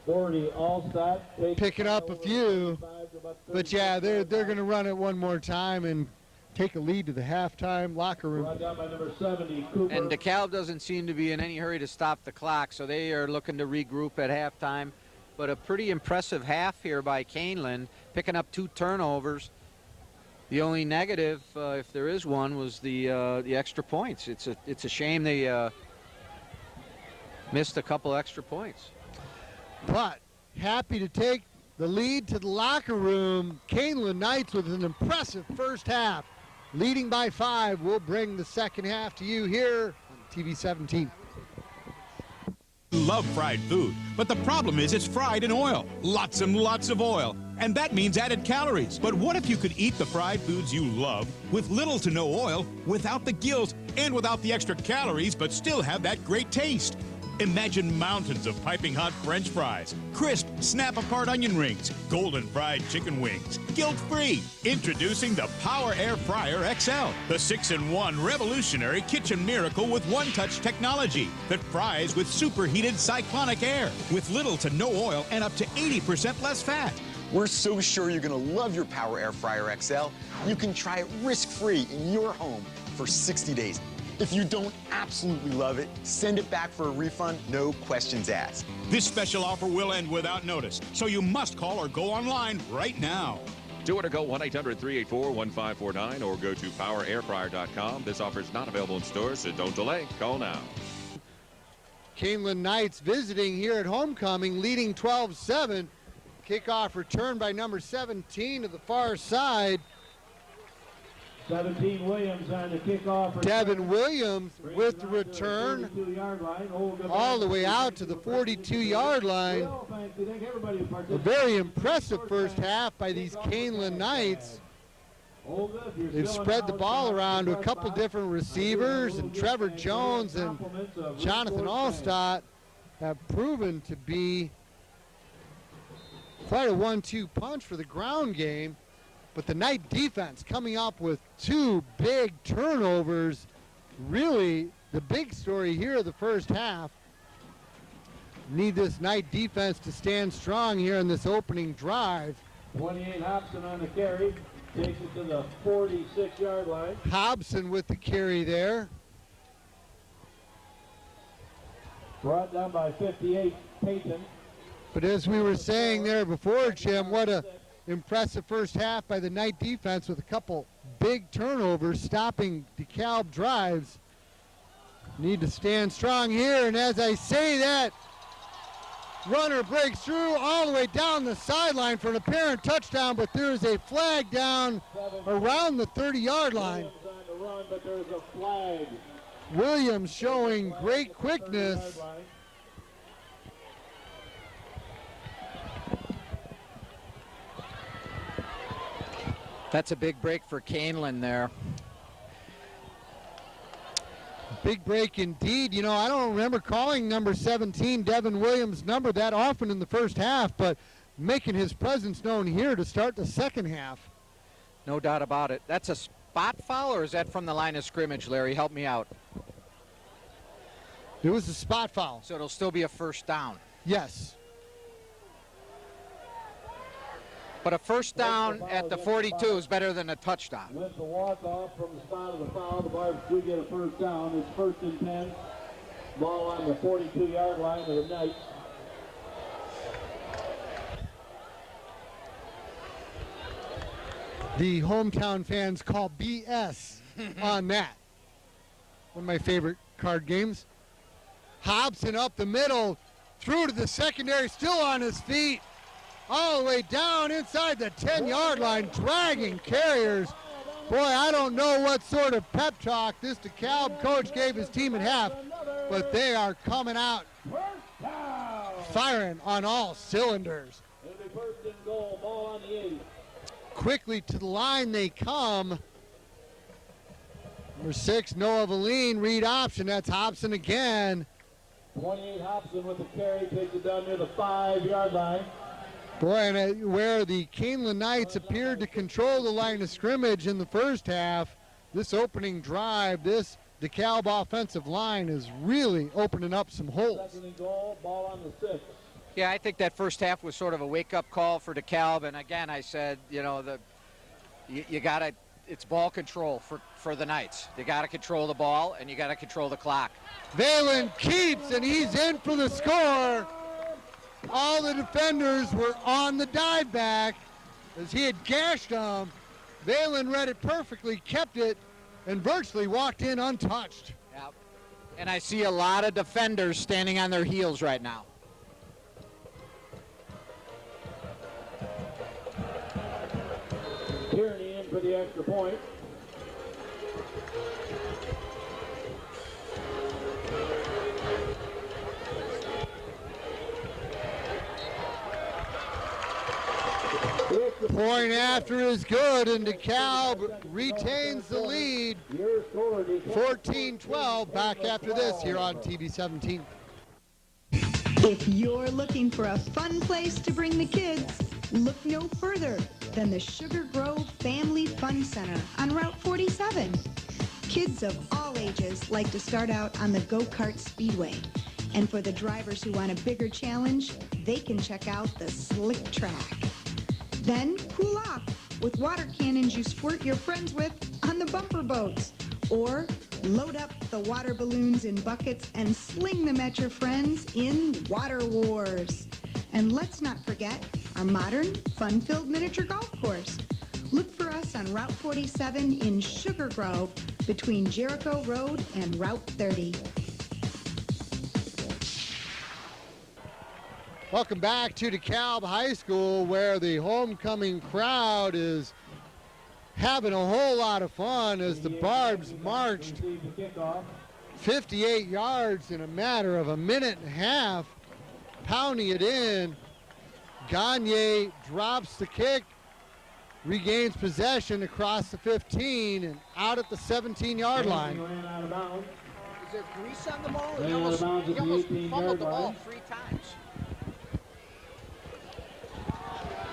40, Allstott. Picking up a few. But yeah, they're going to run it one more time and take a lead to the halftime locker room. Brought down by number 70, Cooper. And DeKalb doesn't seem to be in any hurry to stop the clock, so they are looking to regroup at halftime. But a pretty impressive half here by Kaneland, picking up 2 turnovers. The only negative, if there is one, was the extra points. It's a shame they Missed a couple extra points. But happy to take the lead to the locker room. Kaneland Knights with an impressive first half. Leading by 5. We'll bring the second half to you here on TV 17. Love fried food, but the problem is it's fried in oil. Lots and lots of oil. And that means added calories. But what if you could eat the fried foods you love with little to no oil, without the guilt, and without the extra calories, but still have that great taste? Imagine mountains of piping hot French fries, crisp, snap-apart onion rings, golden fried chicken wings, guilt-free. Introducing the Power Air Fryer XL, the 6-in-1 revolutionary kitchen miracle with one-touch technology that fries with superheated cyclonic air, with little to no oil and up to 80% less fat. We're so sure you're going to love your Power Air Fryer XL. You can try it risk-free in your home for 60 days. If you don't absolutely love it, send it back for a refund, no questions asked. This special offer will end without notice, so you must call or go online right now. Do it or go 1-800-384-1549 or go to powerairfryer.com. This offer is not available in stores, so don't delay. Call now. Kaneland Knights visiting here at homecoming, leading 12-7. Kickoff return by number 17 to the far side. 17 Williams on the kickoff. Devin Williams with the return all the way out to the 42-yard line. A very impressive first half by these Kaneland Knights. They've spread the ball around to a couple different receivers, and Trevor Jones and Jonathan Allstott have proven to be quite a 1-2 punch for the ground game. But the Knight defense coming up with 2 big turnovers. Really the big story here of the first half. Need this Knight defense to stand strong here in this opening drive. 28 Hobson on the carry. Takes it to the 46-yard line. Hobson with the carry there. Brought down by 58, Payton. But as we were saying there before, Jim, what a impressive first half by the Knight defense with a couple big turnovers stopping DeKalb drives. Need to stand strong here, and as I say that, runner breaks through all the way down the sideline for an apparent touchdown, but there is a flag down around the 30-yard line. Williams on the run, but there's a flag. Williams showing great quickness. That's a big break for Kaneland there. Big break indeed. You know, I don't remember calling number 17, Devin Williams' number that often in the first half, but making his presence known here to start the second half. No doubt about it. That's a spot foul, or is that from the line of scrimmage, Larry? Help me out. It was a spot foul. So it'll still be a first down. Yes. But a first down at the 42 is better than a touchdown. With the walk-off from the spot of the foul, the Barbs do get a first down. It's 1st and 10. Ball on the 42-yard line of the Knights. The hometown fans call BS on that. One of my favorite card games. Hobson up the middle, through to the secondary, still on his feet. All the way down inside the 10-yard line, dragging carriers. Boy, I don't know what sort of pep talk this DeKalb coach gave his team at half, but they are coming out firing on all cylinders. It'll be 1st and goal, ball on the 80. Quickly to the line they come. Number 6, Noah Valine, read option. That's Hobson again. 28 Hobson with the carry, takes it down near the 5-yard line. Boy, and where the Kaneland Knights appeared to control the line of scrimmage in the first half, this opening drive, this DeKalb offensive line is really opening up some holes. 2nd and goal, ball on the 6. Yeah, I think that first half was sort of a wake-up call for DeKalb. And again, I said, you know, you got to, it's ball control for the Knights. You got to control the ball, and you got to control the clock. Valen keeps, and he's in for the score. All the defenders were on the dive back as he had gashed them. Valen read it perfectly, kept it, and virtually walked in untouched. Yeah. And I see a lot of defenders standing on their heels right now. Tierney in for the extra point. Point after is good, and DeKalb retains the lead. 14-12 back after this here on TV 17. If you're looking for a fun place to bring the kids, look no further than the Sugar Grove Family Fun Center on Route 47. Kids of all ages like to start out on the go-kart speedway. And for the drivers who want a bigger challenge, they can check out the slick track. Then cool off with water cannons you squirt your friends with on the bumper boats. Or load up the water balloons in buckets and sling them at your friends in Water Wars. And let's not forget our modern, fun-filled miniature golf course. Look for us on Route 47 in Sugar Grove between Jericho Road and Route 30. Welcome back to DeKalb High School, where the homecoming crowd is having a whole lot of fun as the Barbs marched 58 yards in a matter of a minute and a half, pounding it in. Gagne drops the kick, regains possession across the 15 and out at the 17-yard line. Is there grease on the ball? Ran He out of almost bounds at the fumbled 18-yard the ball line. 3 times.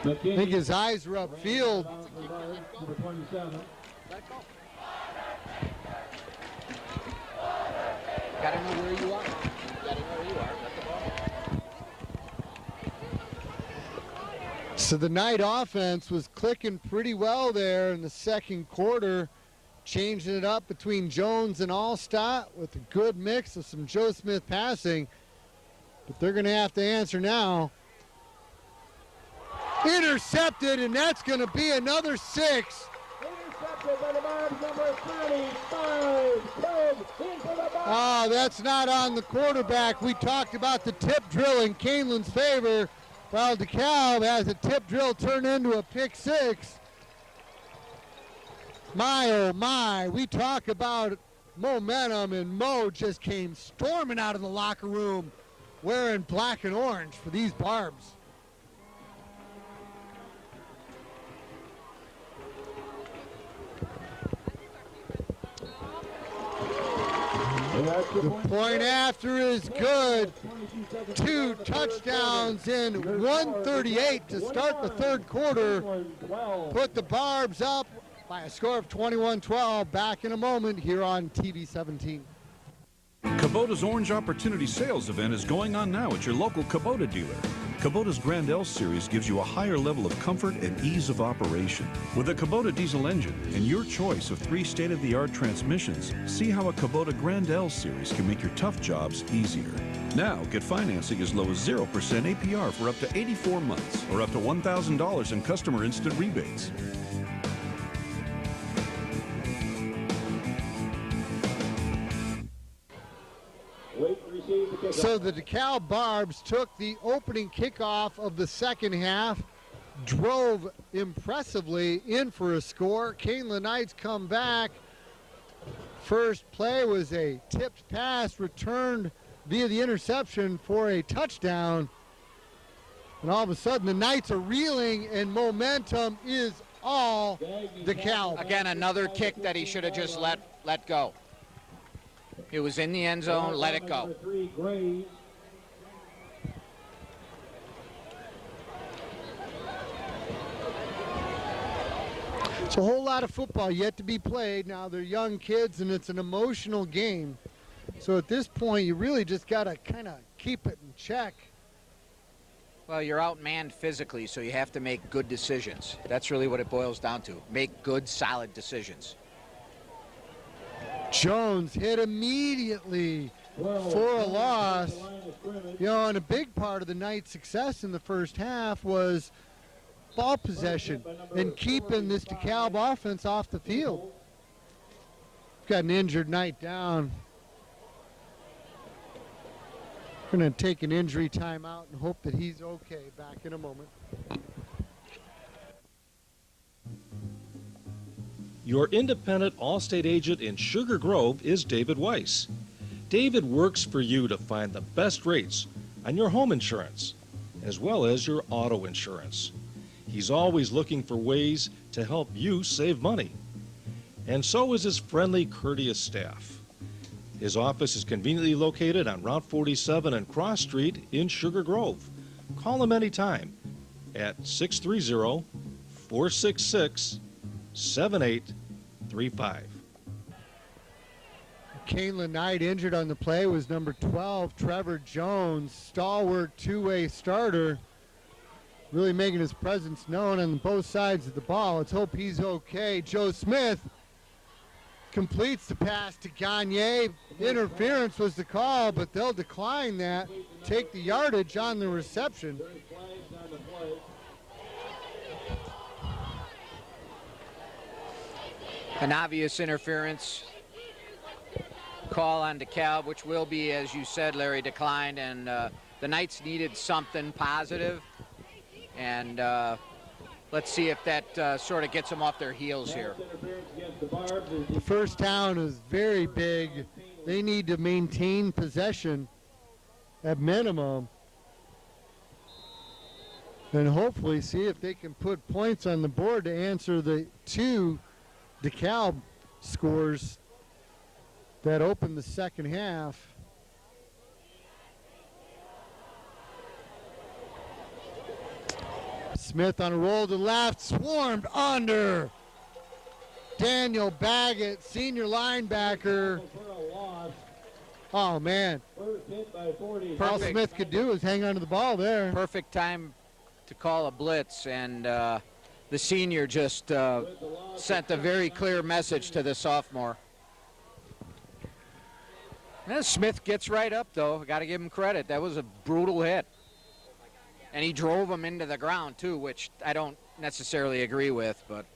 I think his eyes were upfield. Number 27. Let go. Gotta know where you are. Gotta know where you are. Let the ball. So the Knight offense was clicking pretty well there in the second quarter, changing it up between Jones and Allstott with a good mix of some Joe Smith passing. But they're going to have to answer now. Intercepted, and that's going to be another 6. Intercepted by the Barbs, number 35. Oh, that's not on the quarterback. We talked about the tip drill in Kaneland's favor. Well, DeKalb has a tip drill turned into a pick 6. My, oh my, we talk about momentum, and Mo just came storming out of the locker room wearing black and orange for these Barbs. The point after is good. 2 touchdowns in 1:38 to start the third quarter. Put the Barbs up by a score of 21-12. Back in a moment here on TV 17. Kubota's Orange Opportunity Sales event is going on now at your local Kubota dealer. Kubota's Grand L Series gives you a higher level of comfort and ease of operation. With a Kubota diesel engine and your choice of 3 state-of-the-art transmissions, see how a Kubota Grand L Series can make your tough jobs easier. Now, get financing as low as 0% APR for up to 84 months or up to $1,000 in customer instant rebates. So the DeKalb Barbs took the opening kickoff of the second half, drove impressively in for a score. Kaneland Knights come back. First play was a tipped pass returned via the interception for a touchdown. And all of a sudden the Knights are reeling and momentum is all DeKalb. Again, another kick that he should have just let go. It was in the end zone, let it go. It's a whole lot of football yet to be played. Now they're young kids and it's an emotional game. So at this point, you really just got to kind of keep it in check. Well, you're outmanned physically, so you have to make good decisions. That's really what it boils down to. Make good, solid decisions. Jones hit immediately for a loss. You know, and a big part of the Knights' success in the first half was ball possession and keeping this DeKalb offense off the field. Got an injured Knight down. We're going to take an injury timeout and hope that he's okay. Back in a moment. Your independent Allstate agent in Sugar Grove is David Weiss. David works for you to find the best rates on your home insurance, as well as your auto insurance. He's always looking for ways to help you save money. And so is his friendly, courteous staff. His office is conveniently located on Route 47 and Cross Street in Sugar Grove. Call him anytime at 630-466-7835. Kaneland Knight injured on the play was number 12, Trevor Jones, stalwart two-way starter, really making his presence known on both sides of the ball. Let's hope he's okay. Joe Smith completes the pass to Gagne. Interference was the call, but they'll decline that. Take the yardage on the reception. An obvious interference call on DeKalb, which will be, as you said, Larry, declined, and the Knights needed something positive, and let's see if that sort of gets them off their heels here. The first down is very big. They need to maintain possession at minimum and hopefully see if they can put points on the board to answer the two DeKalb scores that opened the second half. Smith on a roll to the left, swarmed under. Daniel Baggett, senior linebacker. Oh, man. All Smith could do is hang on to the ball there. Perfect time to call a blitz, and the senior just sent a very clear message to the sophomore. And Smith gets right up, though. Got to give him credit. That was a brutal hit. And he drove him into the ground, too, which I don't necessarily agree with, but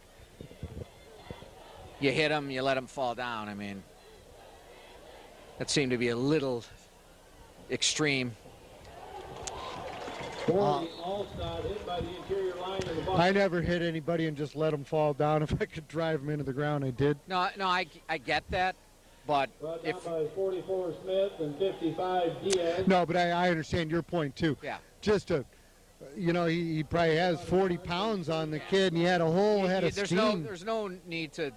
you hit him, you let him fall down. I mean, that seemed to be a little extreme. I never hit anybody and just let them fall down. If I could drive them into the ground, I did. No, I get that, but if 44 Smith and 55 Diaz. No, but I understand your point too. Yeah. Just to, you know, he probably has 40 pounds on the kid, and he had a whole head of steam. There's no need to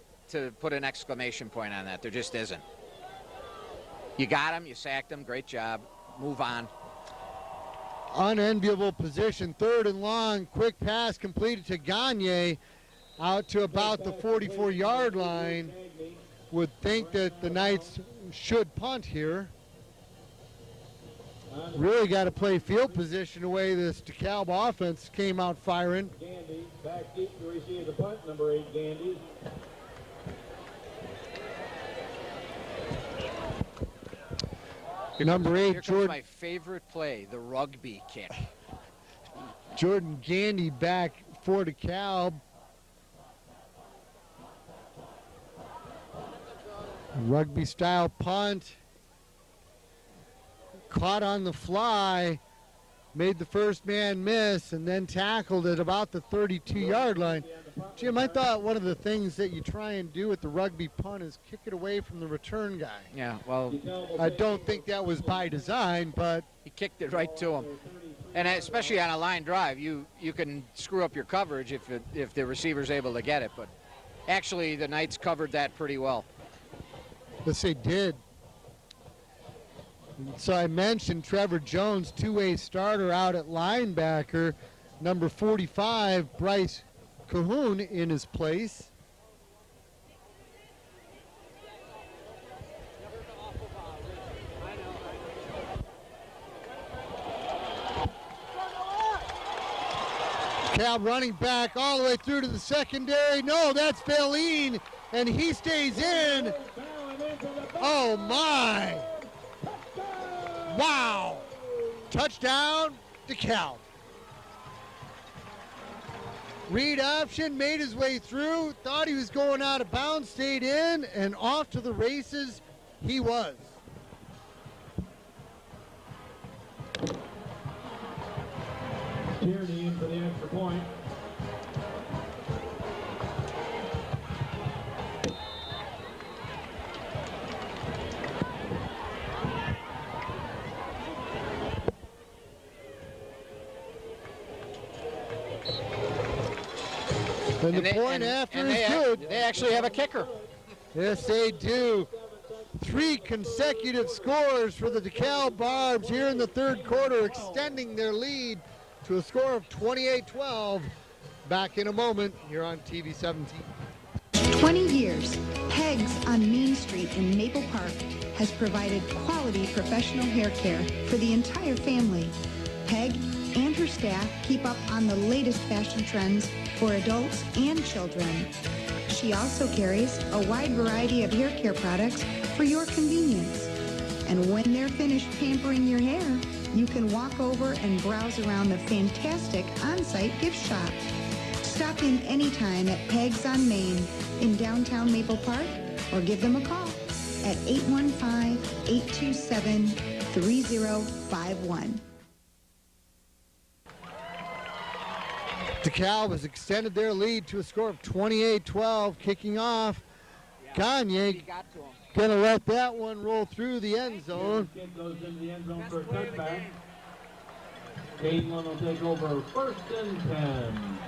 put an exclamation point on that. There just isn't. You got him, you sacked him, great job. Move on. Unenviable position, third and long, quick pass completed to Gagne out to about the 44-yard line. Would think that the Knights should punt here. Really got to play field position the way this DeKalb offense came out firing. Gandy back deep to receive the punt, number 8 Gandy. Number 8, Here Jordan. comes my favorite play, the rugby kick. Jordan Gandy back for DeKalb. Rugby style punt. Caught on the fly. Made the first man miss and then tackled at about the 32-yard line. Jim, I thought one of the things that you try and do with the rugby punt is kick it away from the return guy. Yeah, well, I don't think that was by design, but he kicked it right to him. And especially on a line drive, you can screw up your coverage if the receiver's able to get it. But actually, the Knights covered that pretty well. yes, they did. So I mentioned Trevor Jones, two-way starter out at linebacker. Number 45, Bryce Cahoon in his place. Cal running back all the way through to the secondary. No, that's Valine, and he stays in. Oh, my. Wow. Touchdown, DeKalb. Read option, made his way through, thought he was going out of bounds, stayed in, and off to the races he was. Tierney in for the extra point. And the point after is good. They actually have a kicker. Yes, they do. 3 consecutive scores for the DeKalb Barbs here in the third quarter, extending their lead to a score of 28-12. Back in a moment here on TV 17. 20 years, Peg's on Main Street in Maple Park has provided quality professional hair care for the entire family. Peg and her staff keep up on the latest fashion trends for adults and children. She also carries a wide variety of hair care products for your convenience. And when they're finished pampering your hair, you can walk over and browse around the fantastic on-site gift shop. Stop in anytime at Peg's on Main in downtown Maple Park or give them a call at 815-827-3051. DeKalb has extended their lead to a score of 28-12, kicking off. Gagne gonna let that one roll through the end zone. Kick goes into the end zone for a touchback. Kaneland will take over 1st and 10.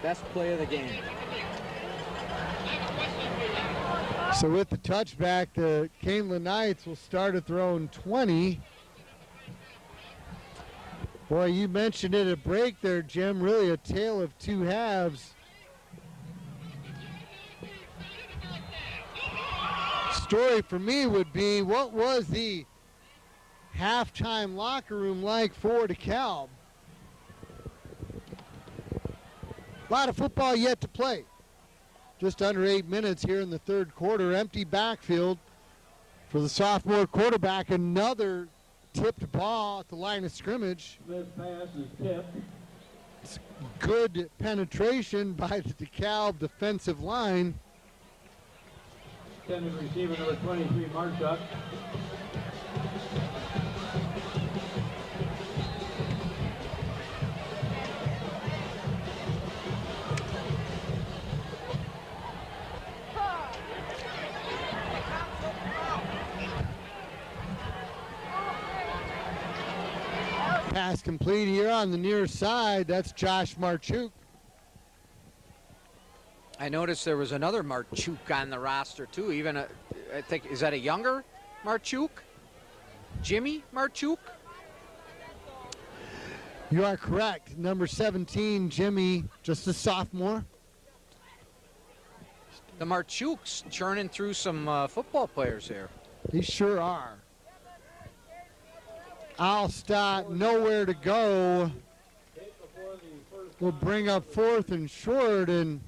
Best play of the game. So with the touchback, the Kaneland Knights will start at their own 20. Boy, you mentioned it at break there, Jim. Really a tale of two halves. Story for me would be, what was the halftime locker room like for DeKalb? A lot of football yet to play. Just under 8 minutes here in the third quarter. Empty backfield for the sophomore quarterback. Another tipped ball at the line of scrimmage. This pass is tipped. It's good penetration by the DeKalb defensive line. Intended receiver number 23, Marchuk. Pass complete here on the near side. That's Josh Marchuk. I noticed there was another Marchuk on the roster too. Even I think, is that a younger Marchuk? Jimmy Marchuk? You are correct. Number 17, Jimmy, just a sophomore. The Marchuks churning through some football players here. They sure are. Alstott, nowhere to go. Will bring up 4th and short, and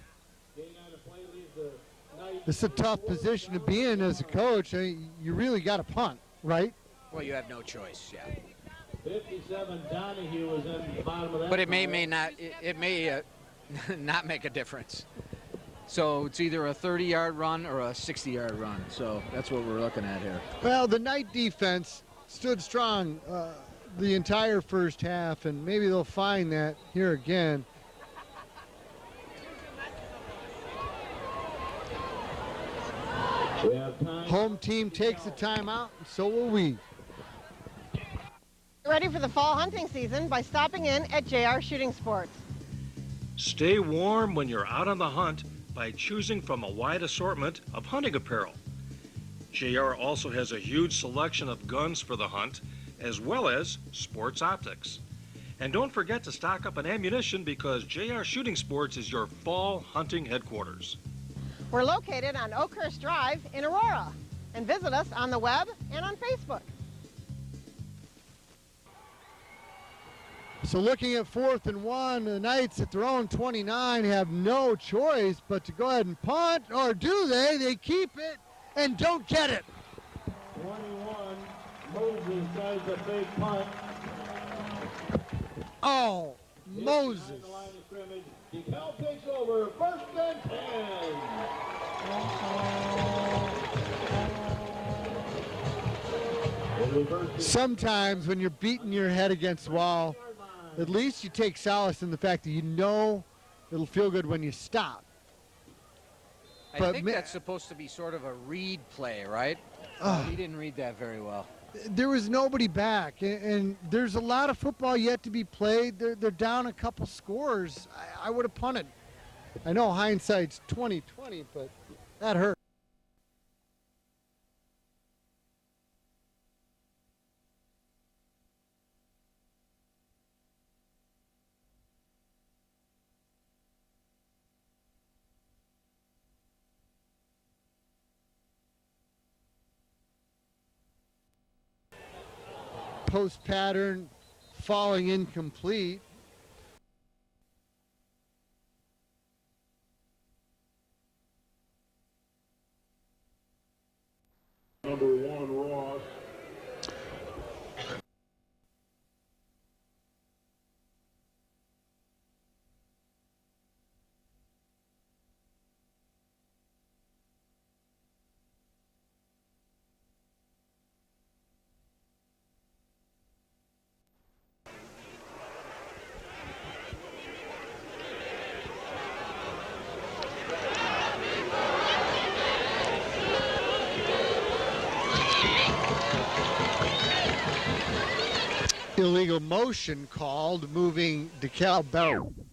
it's a tough position to be in as a coach. You really got to punt, right? Well, you have no choice, yeah. 57, Donahue was in the bottom of that. But it may not not make a difference. So it's either a 30-yard run or a 60-yard run. So that's what we're looking at here. Well, the Knight defense stood strong the entire first half, and maybe they'll find that here again. We have time. Home team takes the timeout, and so will we. Get ready for the fall hunting season by stopping in at JR Shooting Sports. Stay warm when you're out on the hunt by choosing from a wide assortment of hunting apparel. JR also has a huge selection of guns for the hunt, as well as sports optics. And don't forget to stock up on ammunition, because JR Shooting Sports is your fall hunting headquarters. We're located on Oakhurst Drive in Aurora. And visit us on the web and on Facebook. So looking at 4th and 1, the Knights at their own 29 have no choice but to go ahead and punt, or do they? They keep it and don't get it. 21, Moses tries a big punt. Oh, Moses. Behind the line of scrimmage. DeKalb takes over 1st and 10. Sometimes when you're beating your head against the wall, at least you take solace in the fact that you know it'll feel good when you stop. I think that's supposed to be sort of a read play, right? He didn't read that very well. There was nobody back, and there's a lot of football yet to be played. They're down a couple scores. I would have punted. I know hindsight's 20/20, but that hurt. Post pattern falling incomplete. Number 1, Ross. Illegal motion called, moving DeKalb Barbs.